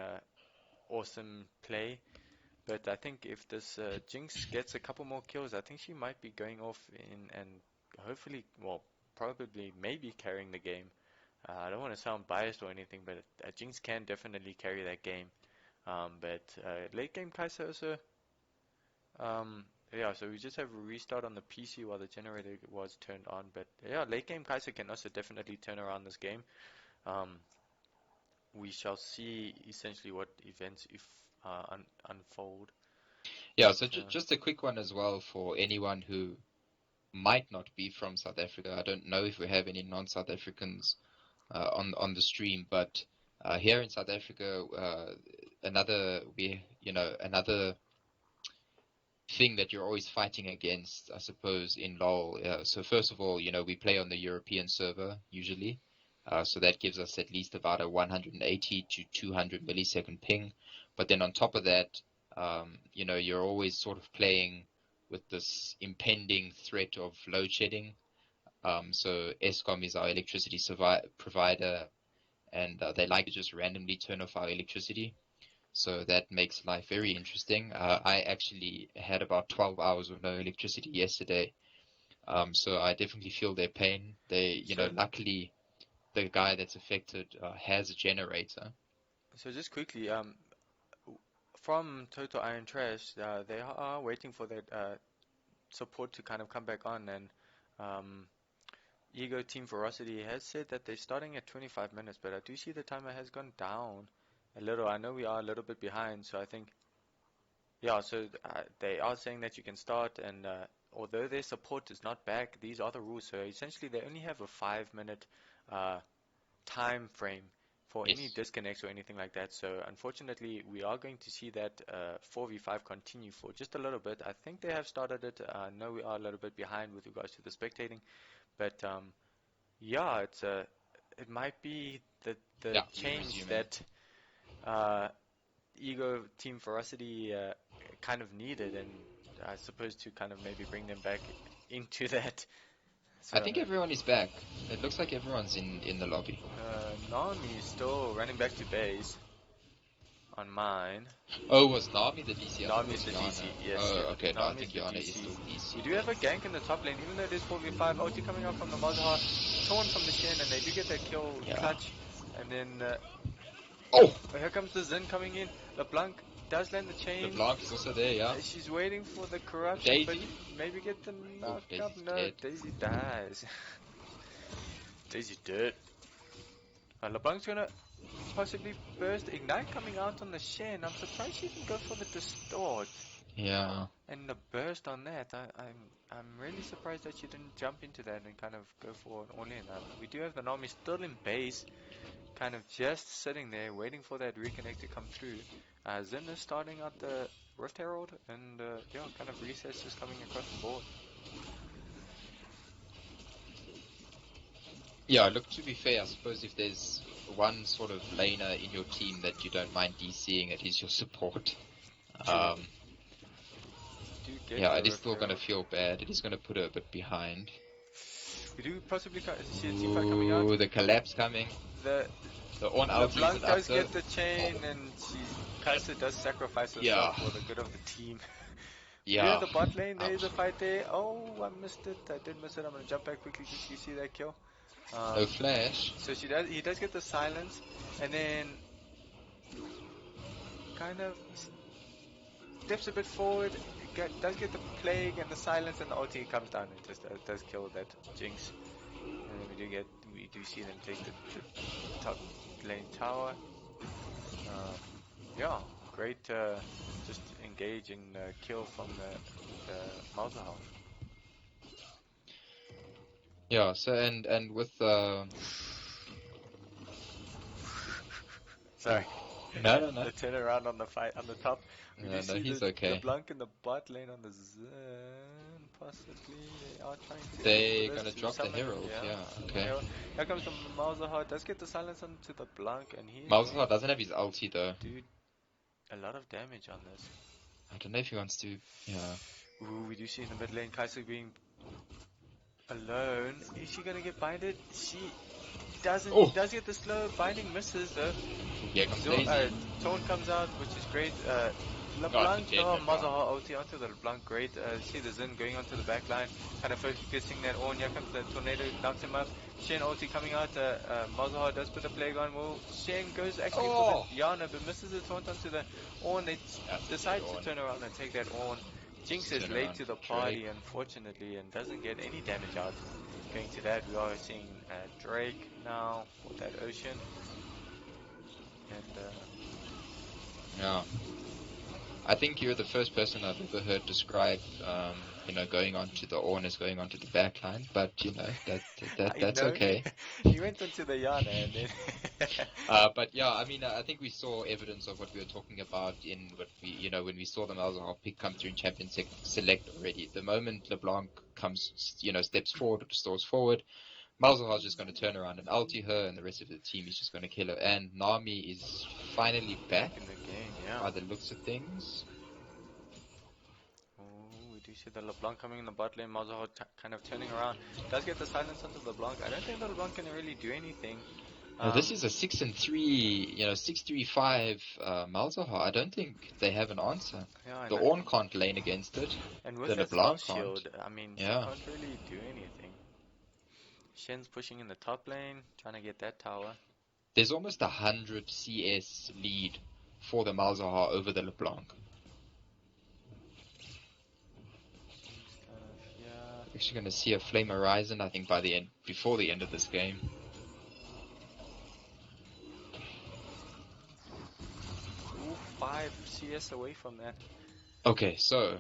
awesome play. But I think if this Jinx gets a couple more kills, I think she might be going off in and hopefully, well, probably maybe carrying the game. I don't want to sound biased or anything, but Jinx can definitely carry that game. But late game Kai'Sa also, yeah, so we just have a restart on the PC while the generator was turned on. But yeah, late game Kai'Sa can also definitely turn around this game. We shall see essentially what events if unfold. Yeah, so just a quick one as well for anyone who might not be from South Africa. I don't know if we have any non-South Africans on the stream, but here in South Africa, another thing that you're always fighting against, I suppose, in LoL. So first of all, we play on the European server usually. So that gives us at least about a 180 to 200 millisecond ping. But then on top of that, you're always sort of playing with this impending threat of load shedding. So Eskom is our electricity provider, and they like to just randomly turn off our electricity. So that makes life very interesting. I actually had about 12 hours of no electricity yesterday. So I definitely feel their pain. Luckily, the guy that's affected has a generator. So just quickly, from Total Iron Trash, they are waiting for that support to kind of come back on, and Ego Team Ferocity has said that they're starting at 25 minutes, but I do see the timer has gone down a little. I know we are a little bit behind, so I think, yeah, so they are saying that you can start, and although their support is not back, these are the rules. So essentially, they only have a 5-minute time frame for any Yes. disconnects or anything like that. So unfortunately, we are going to see that 4v5 continue for just a little bit. I think they have started it. I know we are a little bit behind with regards to the spectating, but yeah, it might be the Yeah, change resuming. that Ego Team Ferocity kind of needed, and I suppose to kind of maybe bring them back into that. I So think everyone is back. It looks like everyone's in the lobby. Nami is still running back to base on mine. Oh, was Nami the DC? I thought it Nami is was the Yana. DC, yes. Oh, okay. No, I Nami is think the Yana is DC. still DC. We do have a gank in the top lane, even though it is 4v5. Ulti coming out from the Malzahar, torn from the Shen, and they do get that kill Yeah. clutch. And then Oh! here comes the Xin coming in. LeBlanc does land the chain. LeBlanc is also there, yeah. She's waiting for the corruption, but Daisy? maybe get the Oh, knock up. Daisy's No, dead. Daisy dies. Daisy dead. LeBlanc's gonna possibly burst. Ignite coming out on the Shen. I'm surprised she didn't go for the distort. Yeah. And the burst on that, I'm really surprised that she didn't jump into that and kind of go for an all-in. We do have the Nami still in base, kind of just sitting there waiting for that reconnect to come through. Xin is starting out the Rift Herald, and yeah, kind of recess is coming across the board. Yeah, look, to be fair, I suppose if there's one sort of laner in your team that you don't mind DCing, it is your support. Yeah, it is still going to feel bad. It is going to put her a bit behind. We do possibly see a team fight coming out. Ooh, the collapse coming. The Ornn ulti LeBlanc isn't does up, get the chain, and Kai'Sa does sacrifice herself for the good of the team. We do have the bot lane. There is a fight there. Oh, I missed it. I did miss it. I'm gonna jump back quickly just to see that kill. No flash. So he does get the silence, and then kind of steps a bit forward. Does get the plague and the silence, and the ulti comes down and just does kill that Jinx. And then we do see them take the top lane tower. Yeah, great. Just engaging kill from the Malzahar. Yeah. So and with Sorry. No. The turnaround on the fight on the top. We do see he's the okay. LeBlanc in the bot lane on the Xin. Possibly they are trying to. They're gonna drop the Herald. Yeah. Okay. Here comes the Malzahar. Does get the silence onto the Blanc, and he. Malzahar doesn't have his ulti though. Dude, a lot of damage on this. I don't know if he wants to. Yeah. Ooh, we do see in the mid lane Kai'Sa being alone. Is she gonna get binded? She doesn't. Oh. Does get the slow binding, misses though. Yeah, comes Daisy. Taunt comes out, which is great. LeBlanc, Malzahar ulti onto the LeBlanc, great. See the Xin going onto the back line, kind of focusing that on. Here comes the tornado, knocks him up. Shen ulti coming out. Malzahar does put a plague on. Well, Shen goes actually for the Janna, but misses the taunt onto the Ornn. They decide to turn around and take that Ornn. Jinx is late to the party, unfortunately, and doesn't get any damage out. Going to that, we are seeing Drake now for that Ocean. And yeah. I think you're the first person I've ever heard describe, going onto the Ornn as going onto the back line, but that's okay. He went onto the Janna and then. But yeah, I mean, I think we saw evidence of what we were talking about in what we, when we saw the Malzahar pick come through in Champion Select already. The moment LeBlanc comes, steps forward or stores forward, Malzahar's just going to turn around and ulti her, and the rest of the team is just going to kill her. And Nami is finally back in the game, yeah. by the looks of things. Oh, we do see the LeBlanc coming in the bot lane. Malzahar kind of turning around. Does get the silence onto LeBlanc. I don't think the LeBlanc can really do anything. Now, this is a 6-3, 6-3-5 Malzahar. I don't think they have an answer. Yeah, the Ornn can't lane against it. And with the that LeBlanc spell shield, I mean, she can't really do anything. Shen's pushing in the top lane, trying to get that tower. There's almost 100 CS lead for the Malzahar over the LeBlanc. We're actually going to see a Flame Horizon, I think, before the end of this game. Ooh, 5 CS away from that. Okay, so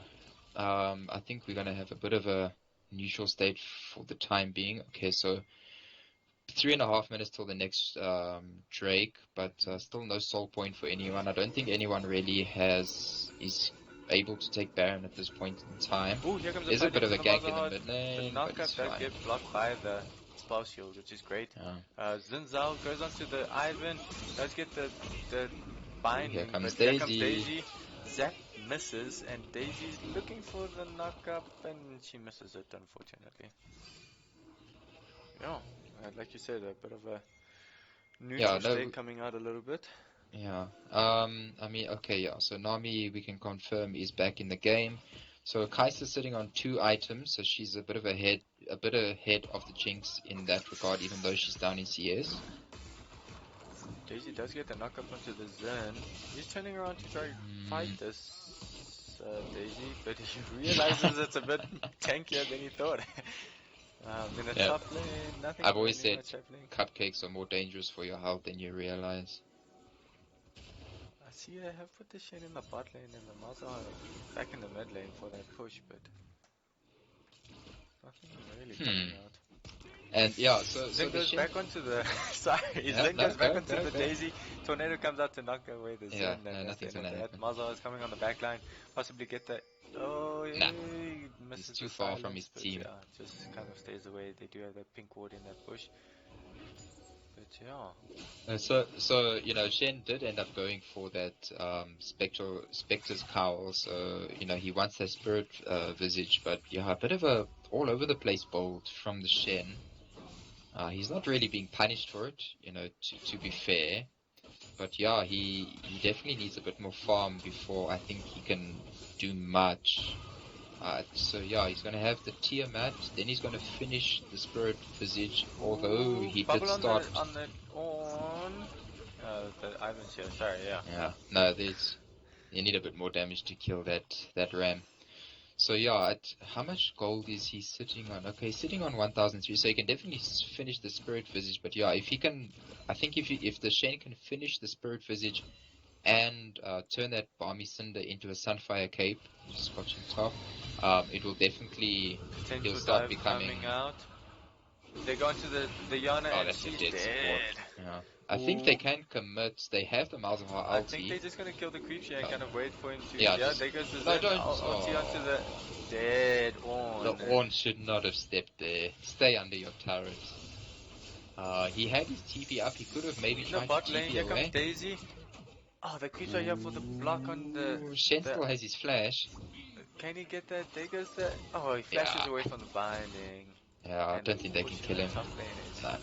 I think we're going to have a bit of a neutral state for the time being. Okay, so 3.5 minutes till the next Drake, but still no soul point for anyone. I don't think anyone really is able to take Baron at this point in time. Ooh, here comes There's a bit of a gank in the mid lane. The knockup does get blocked by the spell shield, which is great. Xin Zhao goes onto the Ivern, does get the binding. Here comes Here Daisy. comes Daisy. Zap misses, and Daisy's looking for the knockup, and she misses it, unfortunately. Yeah, like you said, a bit of a neutral state coming out a little bit. Yeah, I mean, okay, yeah, so Nami, we can confirm, is back in the game. So Kai'Sa's sitting on 2 items, so she's a bit ahead of the Jinx in that regard, even though she's down in CS. Daisy does get the knockup onto the Zen. He's turning around to try fight this Daisy, but he realizes it's a bit tankier than he thought. In the top lane, nothing. I've always said cupcakes are more dangerous for your health than you realize. I see they have put the Shen in the bot lane and the Malzahar back in the mid lane for that push, but nothing really coming out. And yeah, so Zen goes back onto the Zen goes back onto the Daisy. Tornado comes out to knock away the Zen. Nothing's gonna happen. Malzahar is coming on the back line, possibly get the. Oh, he misses. He's too far from his team. Yeah, just kind of stays away. They do have that pink ward in that bush. But yeah. So Shen did end up going for that Spectre's cowl. So he wants that Spirit Visage, but yeah, a bit of a all over the place build from the Shen. He's not really being punished for it, to be fair. But yeah, he definitely needs a bit more farm before I think he can do much. So yeah, he's going to have the Tiamat, then he's going to finish the Spirit Visage, although he did start... on the Ornn. The Ivern's here, sorry, yeah. Yeah, no, you need a bit more damage to kill that ram. So yeah, how much gold is he sitting on? Okay, he's sitting on 1,003, so he can definitely finish the Spirit Visage. But yeah, if he can, I think if the Shen can finish the Spirit Visage and turn that Balmy Cinder into a Sunfire Cape, just watching top, it will definitely, he'll start becoming... out. They go into the Janna and she's dead. Yeah. I think they can commit. They have the Malzahar ulti. I think they're just going to kill the creep here and kind of wait for him to... Yeah, there goes the Zen. Ulti onto the dead Ornn. The Ornn should not have stepped there. Stay under your turret. He had his TP up. He could have maybe tried to TP away. Here comes Daisy. Oh, the creeps are here for the block on the... Shen still has his flash. Can he get that? There goes the... Oh, he flashes away from the binding. Yeah, I don't think they can kill him. No.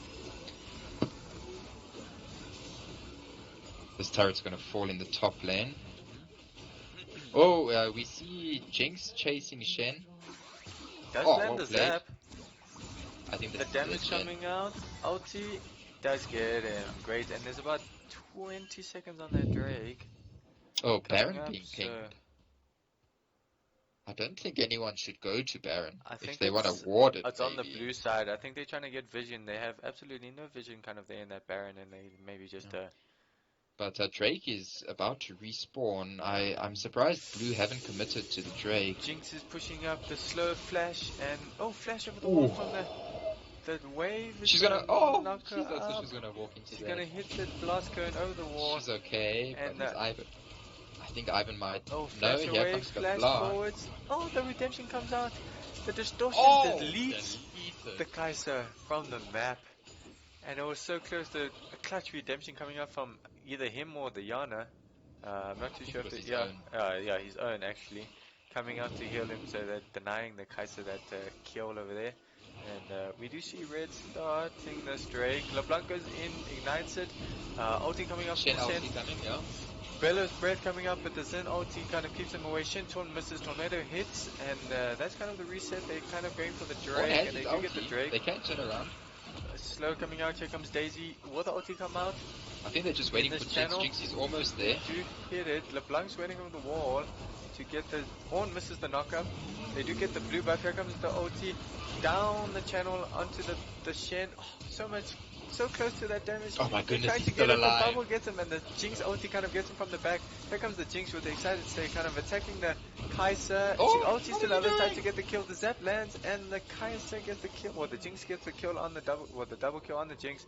This turret's gonna fall in the top lane. Oh, we see Jinx chasing Shen. Does land the zap. I think the damage coming out. Ulti does get him. Great, and there's about 20 seconds on that Drake. Oh, Baron being pinged. I don't think anyone should go to Baron if they want to ward it. It's on the blue side. I think they're trying to get vision. They have absolutely no vision kind of there in that Baron, and they maybe just... But Drake is about to respawn. I'm surprised Blue haven't committed to the Drake. Jinx is pushing up the slow flash, and flash over the wall from the wave. She's gonna she's gonna walk into She's gonna hit the blast cone over the wall. She's okay, and but Ivern. I think Ivern might. Oh, flash no, away, here comes flash LeBlanc. forwards. Oh, the redemption comes out. The distortion deletes. the Kai'Sa from the map. And it was so close to a clutch redemption coming up from either him or the Janna. I'm not too sure if his it, yeah, own. yeah, his own actually, coming out to heal him, so they're denying the Kai'Sa that kill over there. And we do see Red starting this Drake. LeBlanc goes in, ignites it. Ulti coming up Shen from Shen. ulti coming, yeah. Bella's breath coming up, but the Xin ulti kind of keeps him away. Shen Torn misses, Tornado hits, and that's kind of the reset. They're kind of going for the Drake, and they do get the Drake. They can't turn around. Slow coming out, here comes Daisy. Will the ulti come out? I think they're just waiting for Jinx. Jinx is almost there. Do hit it. LeBlanc's waiting on the wall to get the... Ornn misses the knockup. They do get the blue buff. Here comes the ulti. Down the channel onto the Shen. Oh, so much... So close to that damage. Oh my goodness, trying he's to get still it, alive. The bubble gets him, and the Jinx ulti kind of gets him from the back. Here comes the Jinx with the excited stay, kind of attacking the Kai'Sa. She ultis to the other side to get the kill. The Zap lands, and the Kai'Sa gets the kill. Well, the Jinx gets the kill on the double. Well, the double kill on the Jinx.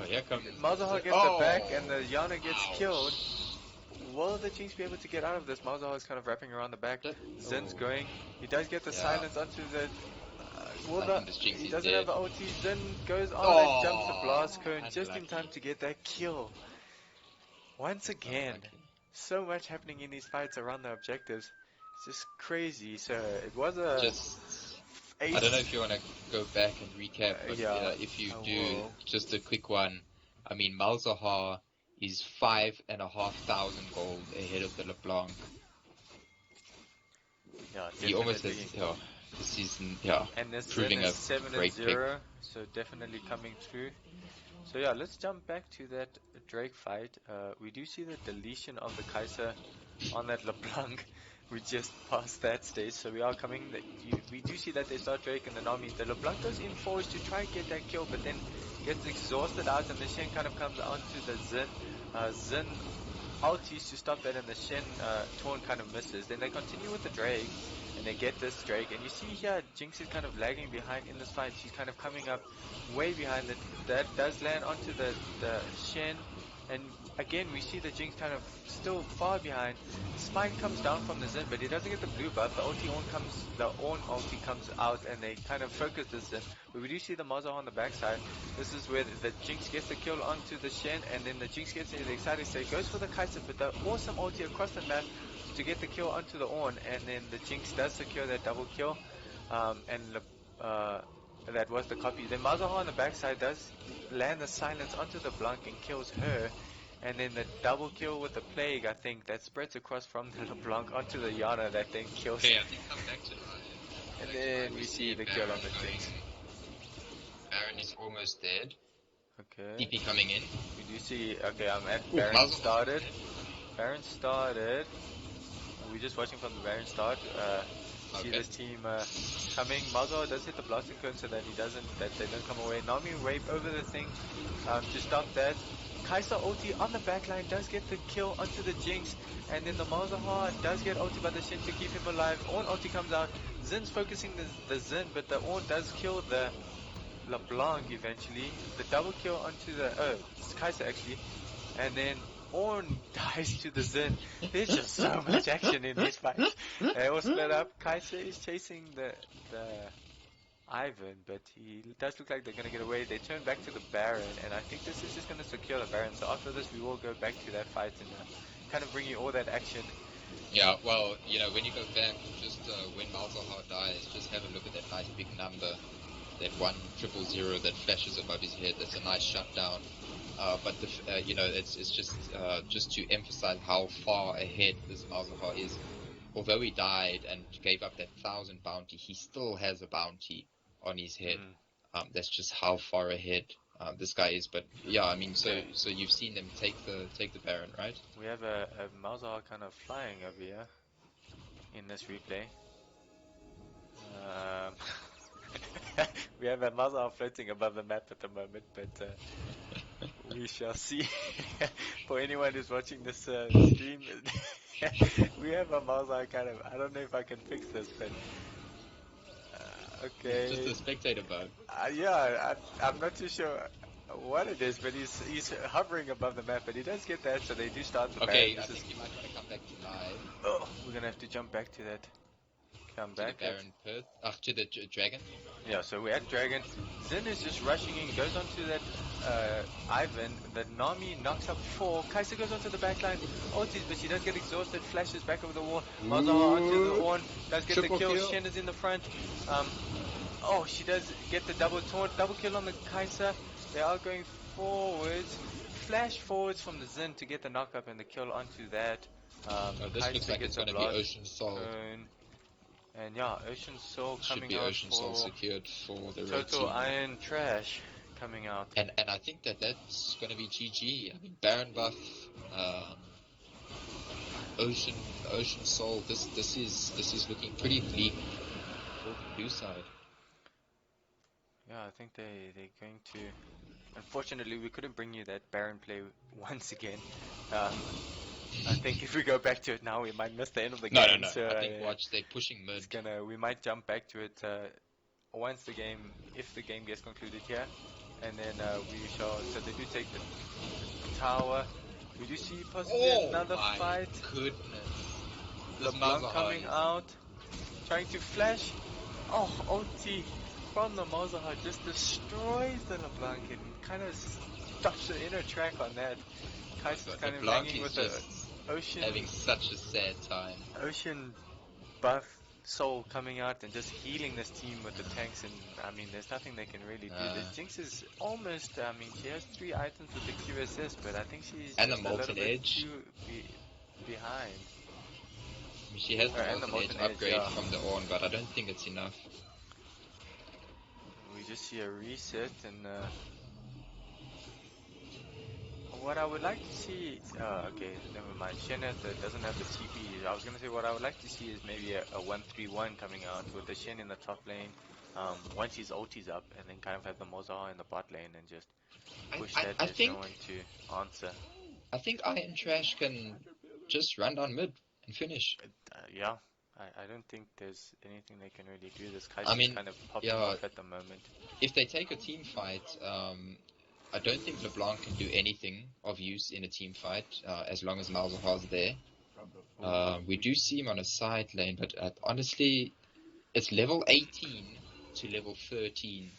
Here comes Malzahar gets the back, and the Janna gets killed. Will the Jinx be able to get out of this? Malzahar is kind of wrapping around the back. Zin's going. He does get the silence onto the... he doesn't have the ulti. Xin goes on and jumps the blast cone just in time to get that kill. Once again, so much happening in these fights around the objectives. It's just crazy. So it was a... I don't know if you want to go back and recap, but if you do, just a quick one. I mean, Malzahar is 5,500 gold ahead of the LeBlanc. Yeah, he almost has this season, and this proving is a 7-0, pick. so definitely coming through. So yeah, let's jump back to that Drake fight. We do see the deletion of the Kai'Sa on that LeBlanc. We just passed that stage, so we are coming. We do see that they start Drake and the Nami. The LeBlanc goes in forwards to try and get that kill, but then gets exhausted out, and the Shen kind of comes onto the Xin. Xin ultis to stop that, and the Shen Torn kind of misses. Then they continue with the Drake, and they get this Drake. And you see here, Jinx is kind of lagging behind in this fight. She's kind of coming up way behind. That does land onto the Shen. And again, we see the Jinx kind of still far behind. Smite comes down from the Xin, but he doesn't get the blue buff. The Ornn ulti comes out, and they kind of focus the Xin. But we do see the Malzahar on the backside. This is where the Jinx gets the kill onto the Shen, and then the Jinx gets into the exciting state, goes for the Kai'Sa, but the awesome ulti across the map to get the kill onto the Ornn, and then the Jinx does secure that double kill. That was the copy. Then Malzahar on the backside does land the silence onto the Blanc and kills her. And then the double kill with the Plague, I think, that spreads across from the LeBlanc onto the Janna that then kills I think come back to and then we see the kill on the Jinx. Baron is almost dead. Okay. DP coming in. We do see, okay, I'm at Baron started. Baron started. We're just watching from the Baron start. See this team coming. Malzahar does hit the blasting cone so that they don't come away. Nami rape over the thing to stop that. Kai'Sa ulti on the backline does get the kill onto the Jinx, and then the Malzahar does get ulti by the Shen to keep him alive. Ornn ulti comes out. Zin's focusing the Xin, but the Ornn does kill the LeBlanc eventually. The double kill onto the Kai'Sa actually, and then Ornn dies to the Xin. There's just so much action in this fight. They all split up. Kai'Sa is chasing the Ivern, but he does look like they're going to get away. They turn back to the Baron, and I think this is just going to secure the Baron. So after this, we will go back to that fight and kind of bring you all that action. Yeah, well, you know, when you go back, just when Malzahar dies, just have a look at that nice big number, that 1000 that flashes above his head. That's a nice shutdown. But you know, it's just to emphasize how far ahead this Malzahar is. Although he died and gave up that 1000 bounty, he still has a bounty on his head. That's just how far ahead this guy is. But yeah, I mean, so you've seen them take the Baron, right? We have a Malzahar kind of flying over here in this replay. We have a Malzahar floating above the map at the moment, but we shall see. For anyone who's watching this stream, we have a Malzahar kind of, I don't know if I can fix this, but okay. It's just a spectator bug. Yeah, I'm not too sure what it is, but he's hovering above the map, but he does get that, so they do start the okay, Baron. I think he might want to come back to live. Oh, we're gonna have to jump back to that. Come back. To the Baron Perth. To the Dragon. Yeah, so we're at Dragon. Xin is just rushing in, goes onto that Ivern. The Nami knocks up 4. Kai'Sa goes onto the backline. Ultis, but she does get exhausted. Flashes back over the wall. Malzahar onto the Ornn. Does get Triple the kill. kill. Shen is in the front. Oh, she does get the double taunt. Double kill on the Kai'Sa. They are going forwards. Flash forwards from the Xin to get the knock up and the kill onto that. This looks Kai'Sa like gets it's a going to be blast Ocean Soul. burn. And yeah, Ocean Soul Should coming be out Ocean for Soul secured for the red Total team. Iron Trash coming out. And I think that's going to be GG. I mean, Baron buff, Ocean Soul. This is looking pretty bleak for the blue side. Yeah, I think they're going to. Unfortunately, we couldn't bring you that Baron play once again. I think if we go back to it now, we might miss the end of the game. No. So, I think watch, they're pushing mid. We might jump back to it once the game, if the game gets concluded here, and then we shall. So they do take the tower. We do see possibly another fight. Goodness. LeBlanc coming out, trying to flash. Oh, ulti from the Malzahar just destroys the LeBlanc and kind of stops the inner track on that. Kai'Sa's kind of hanging with the Ocean. Having such a sad time. Ocean buff Soul coming out and just healing this team with the tanks, and I mean, there's nothing they can really do. This Jinx is almost, I mean, she has 3 items with the QSS, but I think she's and just the molten edge too behind. I mean, she has the molten edge upgrade from the Ornn, but I don't think it's enough. We just see a reset, and what I would like to see, okay, never mind. Shen doesn't have the TP. I was gonna say what I would like to see is maybe a 1-3-1 coming out with the Shen in the top lane. Once his ulti's up, and then kind of have the Malzahar in the bot lane and just push that. There's no one to answer. I think Iron Trash can just run down mid and finish. Yeah, I don't think there's anything they can really do. This Kai'Sa's kind of popping off at the moment. If they take a team fight, I don't think LeBlanc can do anything of use in a team fight as long as Malzahar's there. We do see him on a side lane, but honestly, it's level 18 to level 13.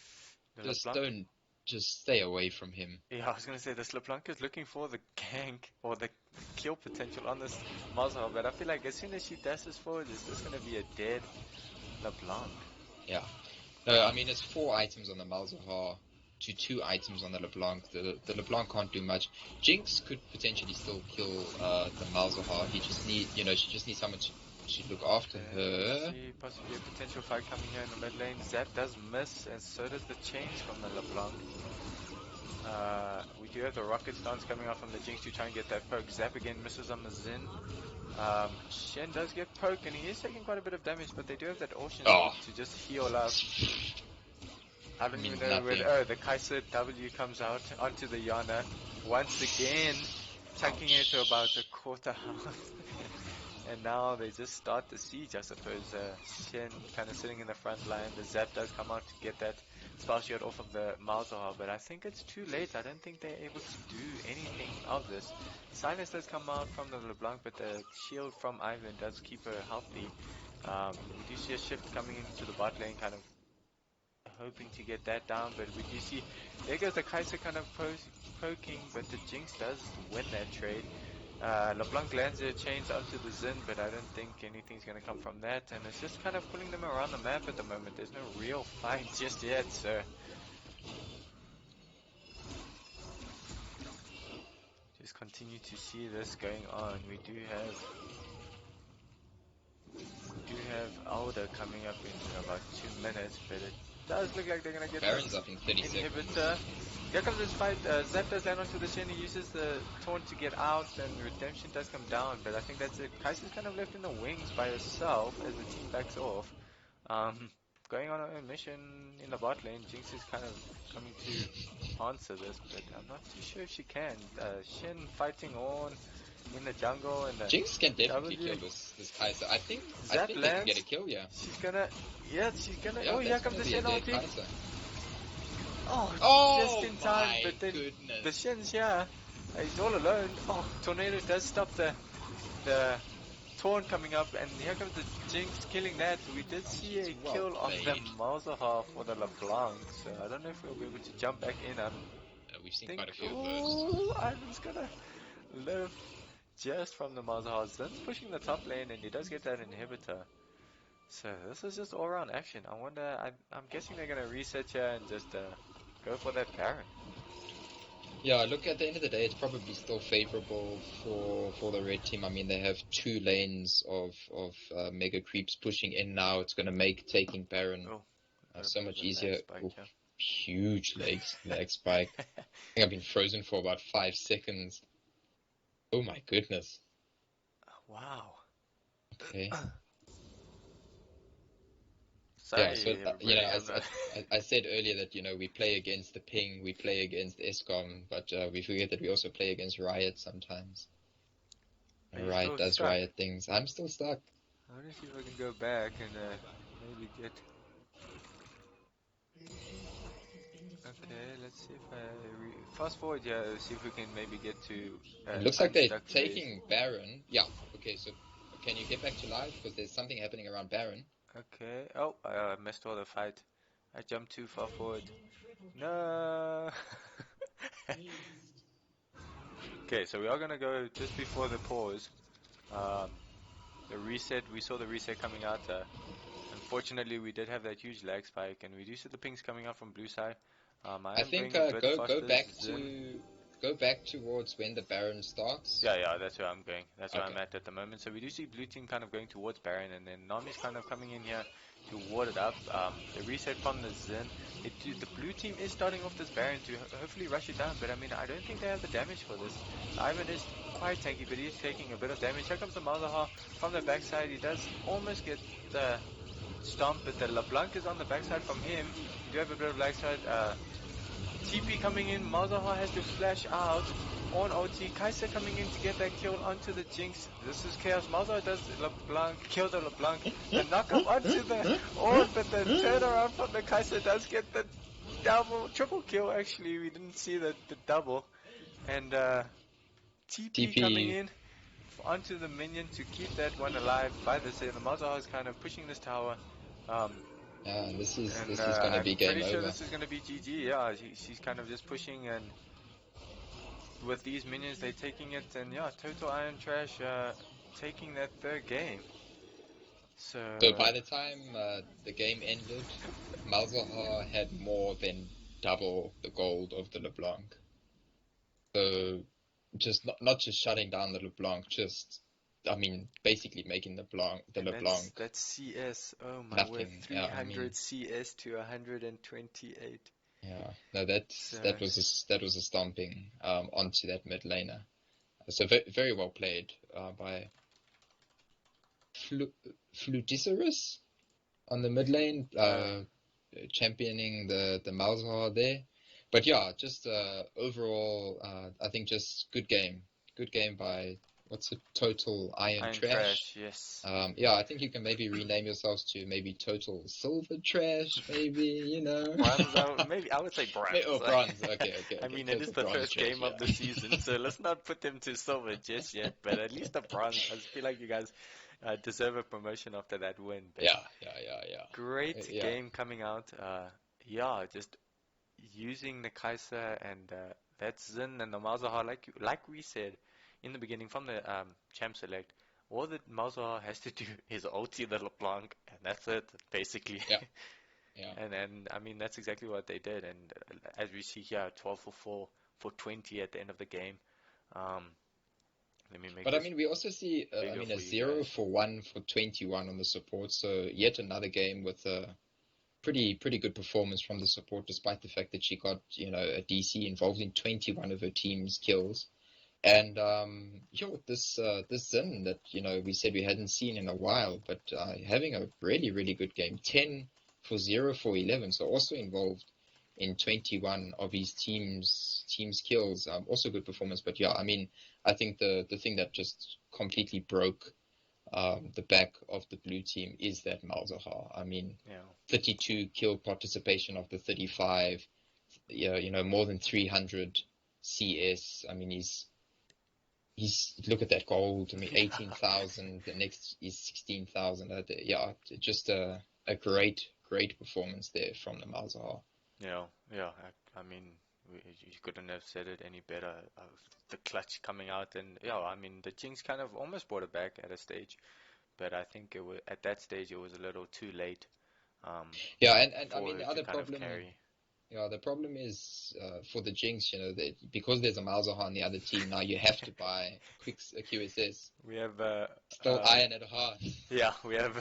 Just stay away from him. Yeah, I was going to say, this LeBlanc is looking for the gank or the kill potential on this Malzahar, but I feel like as soon as she dashes forward, it's just going to be a dead LeBlanc. Yeah. No, I mean, it's 4 items on the Malzahar to 2 items on the LeBlanc. The LeBlanc can't do much. Jinx could potentially still kill the Malzahar. She just needs someone to look after her. See possibly a potential fight coming here in the mid lane. Zap does miss, and so does the change from the LeBlanc. We do have the rocket stance coming out from the Jinx to try and get that poke. Zap again misses on the Xin. Shen does get poked, and he is taking quite a bit of damage, but they do have that Ocean to just heal up. I don't even know where. The Kai'Sa W comes out onto the Janna once again, chucking it to about a quarter health. And now they just start the siege, I suppose. Shen kind of sitting in the front line. The Zap does come out to get that spell shield off of the Malzahar, but I think it's too late. I don't think they're able to do anything of this. Silence does come out from the LeBlanc, but the shield from Ivern does keep her healthy. We do see a shift coming into the bot lane, kind of hoping to get that down, but we do see there goes the Kai'Sa kind of poking, but the Jinx does win that trade. LeBlanc lands their chains onto the Xin, but I don't think anything's going to come from that, and it's just kind of pulling them around the map at the moment. There's no real fight just yet, so just continue to see this going on. We do have Alda coming up in about 2 minutes, but it does look like they're going to get Baron's up in 30 inhibitor. Here comes this fight. Zap does land onto the Shen. He uses the taunt to get out, and Redemption does come down, but I think that's it. Kai'Sa's kind of left in the wings by herself as the team backs off. Going on a mission in the bot lane. Jinx is kind of coming to answer this, but I'm not too sure if she can. Shen fighting Ornn in the jungle, and the Jinx can definitely kill this Kai'Sa. I think they can get a kill, yeah. She's gonna. Yeah, oh, here comes the Shen ulti. Just in time, but then the Shen's here. He's all alone. Oh, Tornado does stop the taunt coming up, and here comes the Jinx killing that. We did see a Well kill on the played. Malzahar for the LeBlanc, so I don't know if we'll be able to jump back in. I We've seen think, quite a few of those. ooh, Ivan's gonna live just from the Malzahar. Zin's pushing the top lane, and he does get that inhibitor. So this is just all-round action. I wonder, I'm guessing they're gonna reset here and just go for that Baron. Yeah, look, at the end of the day, it's probably still favorable for the red team. I mean, they have 2 lanes of mega creeps pushing in now. It's going to make taking Baron so much easier. Spike, Oof, yeah. huge leg spike. I think I've been frozen for about 5 seconds. Oh my goodness. Wow. Okay. Sorry, Yeah, so I said earlier that we play against the ping, we play against ESCOM, but we forget that we also play against Riot sometimes. Riot does stuck? Riot things. I'm still stuck. I want to see if I can go back and maybe get. Okay, let's see if I fast forward here. See if we can maybe get to. It looks like they're unstuck taking Baron. Yeah. Okay. So can you get back to live because there's something happening around Baron? Okay. Oh, I missed all the fight. I jumped too far forward. No. Okay, so we are gonna go just before the pause. The reset. We saw the reset coming out. Unfortunately, we did have that huge lag spike, and we do see the pings coming out from blue side. I am think going a bit go faster back than... go back towards when the Baron starts. Yeah, that's where I'm going. That's where Okay. I'm at the moment. So we do see blue team kind of going towards Baron, and then Nami's kind of coming in here to ward it up. The reset from the Xin. The blue team is starting off this Baron to hopefully rush it down, but I mean, I don't think they have the damage for this. Ivern is quite tanky, but he's taking a bit of damage. Here comes the Malzahar from the backside. He does almost get the stomp, but the LeBlanc is on the backside from him. You do have a bit of lag side. TP coming in, Malzahar has to flash out on OT. Kai'Sa coming in to get that kill onto the Jinx. This is chaos. Malzahar does LeBlanc, kill the LeBlanc, and knock him onto the Ornn, but the turnaround from the Kai'Sa does get the triple kill actually. We didn't see the double. And TP coming in onto the minion to keep that one alive by the same. The Malzahar is kind of pushing this tower. Yeah, this is going to be game over. I'm pretty sure this is going to be GG. Yeah, she's kind of just pushing, and with these minions, they're taking it, and yeah, total iron trash, taking that third game. So by the time the game ended, Malzahar had more than double the gold of the LeBlanc. So just not just shutting down the LeBlanc, basically making the LeBlanc. That's CS. Oh my nothing. word, 300 CS to 128. Yeah, no, that was a stomping onto that mid laner. So very well played by Flootisorus on the mid lane, championing the Malzahar there. But yeah, just overall, I think just good game by what's the total Iron Trash? Yes. Yeah, I think you can maybe rename yourselves to maybe Total Silver Trash, maybe, Bronze, maybe I would say bronze. Oh, bronze. Okay. I mean, it is the first game of the season, so let's not put them to silver just yet. But at least the bronze. I feel like you guys deserve a promotion after that win. But yeah. Great game coming out. Just using the Kai'Sa and that Xin and the Malzahar, like we said in the beginning from the champ select, all that Malzahar has to do is ulti the LeBlanc, and that's it, basically. Yeah. And I mean, that's exactly what they did. And as we see here, 12 for 4 for 20 at the end of the game. But I mean, we also see a 0 for 1 for 21 on the support. So yet another game with a pretty good performance from the support, despite the fact that she got a DC involved in 21 of her team's kills. And this Xin that we said we hadn't seen in a while, but having a really good game, 10 for 0 for 11, so also involved in 21 of his team's kills. Also good performance, but yeah, I mean, I think the thing that just completely broke the back of the blue team is that Malzahar. I mean, 32 kill participation of the 35, more than 300 CS. I mean, look at that gold. I mean, 18,000. The next is 16,000. Yeah, just a great performance there from the Malzahar. Yeah, yeah. I mean, you couldn't have said it any better. The clutch coming out, and yeah, I mean, the Jinx kind of almost brought it back at a stage, but I think it was at that stage it was a little too late Yeah, and I for mean her the to other kind of problem. carry. Yeah, the problem is for the Jinx, that because there's a Malzahar on the other team now, you have to buy a QSS. We have Still iron at heart. yeah, we have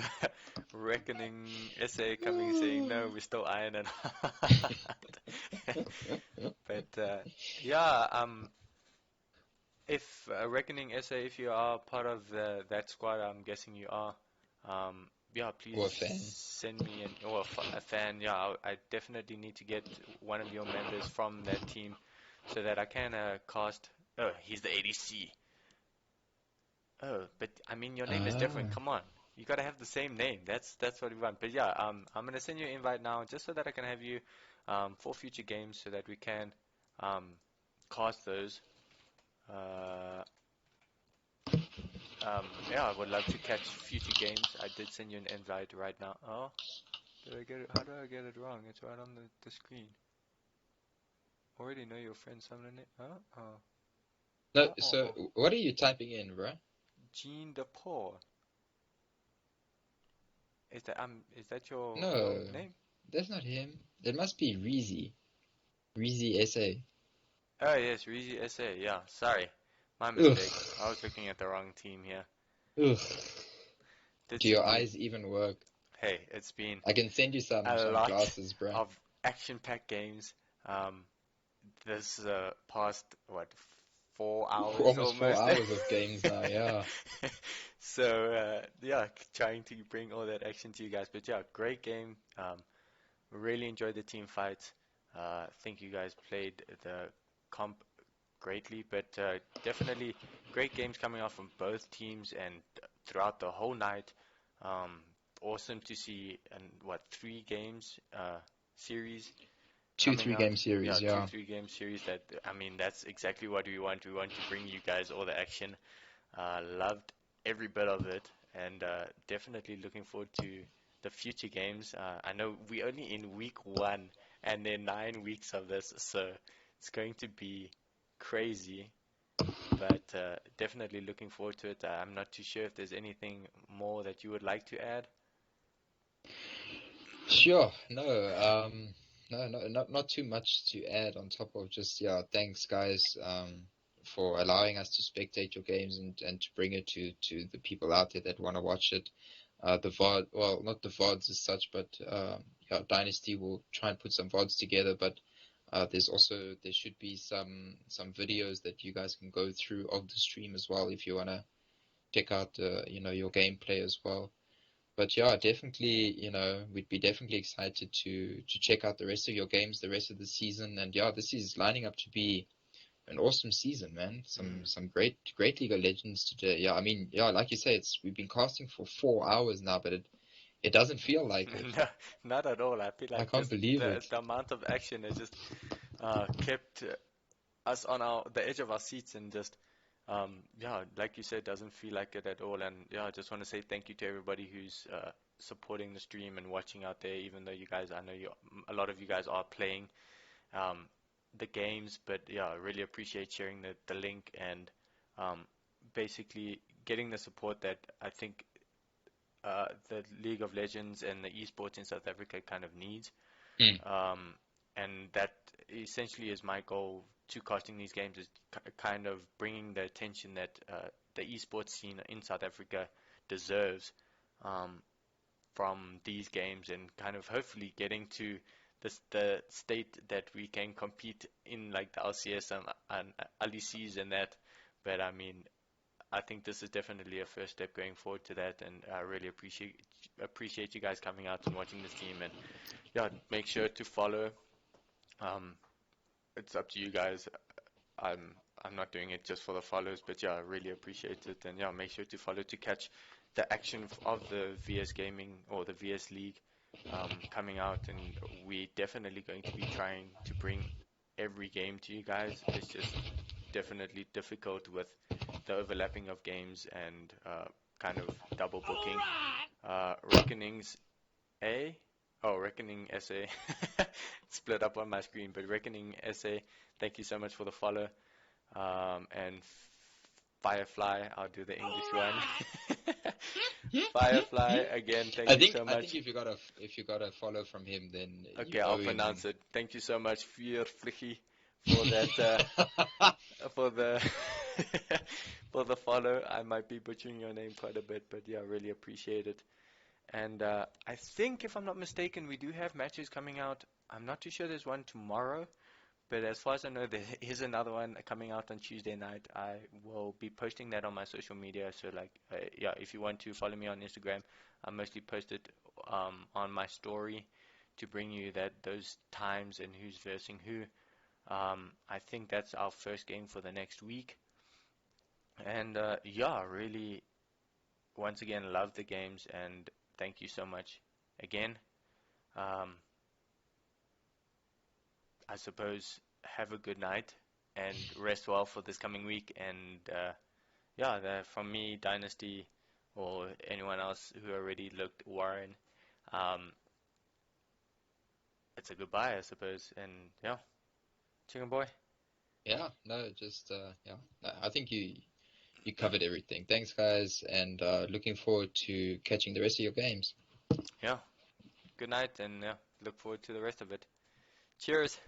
Reckoning SA coming saying no, we're still iron and but yeah, if Reckoning SA, if you are part of that squad, I'm guessing you are. Yeah, Or please a fan. send me a fan. Yeah, I definitely need to get one of your members from that team so that I can cast. Oh, he's the ADC. Oh, but I mean your name is different. Ah, Come on, you gotta have the same name. That's what we want. But yeah, I'm gonna send you an invite now just so that I can have you for future games so that we can um cast those. Uh, yeah, I would love to catch future games. I did send you an invite right now. Oh, did I get it? How did I get it wrong? It's right on the screen. Already know your friend summoning it. no. So Oh. what are you typing in, bro? Jean the Poor. Is that your No, name? that's not him. That must be ReezySA. Oh yes, ReezySA. Yeah, sorry, my Ugh, mistake. I was looking at the wrong team here. ugh. Did Do see your you. eyes even work? Hey, it's been I can send you some a some lot glasses, bro. of action-packed games. Um, this past what 4 hours Almost four almost. hours of games now. Yeah. So yeah, trying to bring all that action to you guys. But yeah, great game. Really enjoyed the team fights. Think you guys played the comp greatly, but definitely great games coming out from both teams and throughout the whole night. Um, awesome to see and what 3 games series Two, coming three out. game Yeah, series. two Yeah. 3 game series. That I mean, that's exactly what we want. We want to bring you guys all the action. Loved every bit of it, and definitely looking forward to the future games. I know we only in week 1, and then 9 weeks of this, so it's going to be crazy. But definitely looking forward to it. I'm not too sure if there's anything more that you would like to add. Sure. No. No. No. Not too much to add on top of just yeah. Thanks, guys. For allowing us to spectate your games and to bring it to the people out there that want to watch it. The VOD, well, not the VODs as such, but yeah, Dynasty will try and put some VODs together. But there should be some videos that you guys can go through of the stream as well if you wanna check out your gameplay as well. But yeah, definitely, we'd be definitely excited to check out the rest of your games, the rest of the season. And yeah, this is lining up to be an awesome season, man. Mm. Some great League of Legends today. Yeah, I mean, yeah, like you say, we've been casting for 4 hours now, but it doesn't feel like it. No, not at all. I feel I like can't just believe the it. the amount of action has just kept us on the edge of our seats and just yeah, like you said, doesn't feel like it at all. And yeah, I just want to say thank you to everybody who's supporting the stream and watching out there. Even though you guys, I know a lot of you guys are playing um, the games, but yeah, I really appreciate sharing the link and um, basically getting the support that I think the League of Legends and the esports in South Africa kind of needs. Hmm. Um, and that essentially is my goal to casting these games is kind of bringing the attention that the esports scene in South Africa deserves um, from these games and kind of hopefully getting to the state that we can compete in like the LCS and LECs and that. But I mean, I think this is definitely a first step going forward to that, and I really appreciate you guys coming out and watching this team. And yeah, make sure to follow. Um, it's up to you guys. I'm I'm not doing it just for the follows, but yeah, I really appreciate it. And yeah, make sure to follow to catch the action of the VS Gaming or the VS League coming out. And we're definitely going to be trying to bring every game to you guys. It's just definitely difficult with the overlapping of games and kind of double booking. Reckoning's A. Oh, Reckoning SA. Split up on my screen, but Reckoning SA, thank you so much for the follow. And Firefly, I'll do the English one. Firefly, again, thank you so much. I think if you got a follow from him, then Okay, you I'll owe him. pronounce it. Thank you so much, Vuurvliegie, for that, for the for the follow. I might be butchering your name quite a bit, but yeah, really appreciate it. And I think, if I'm not mistaken, we do have matches coming out. I'm not too sure there's one tomorrow, but as far as I know, there is another one coming out on Tuesday night. I will be posting that on my social media. So, like, yeah, if you want to follow me on Instagram, I mostly post it on my story to bring you those times and who's versing who. I think that's our first game for the next week. And yeah, really, once again, love the games and thank you so much again. I suppose have a good night and rest well for this coming week. And yeah, from me, Dynasty, or anyone else who already looked Warren, it's a goodbye, I suppose. And yeah, Chicken Boy. Yeah, no, just yeah. No, I think you covered everything. Thanks, guys, and looking forward to catching the rest of your games. Yeah, good night, and yeah, look forward to the rest of it. Cheers.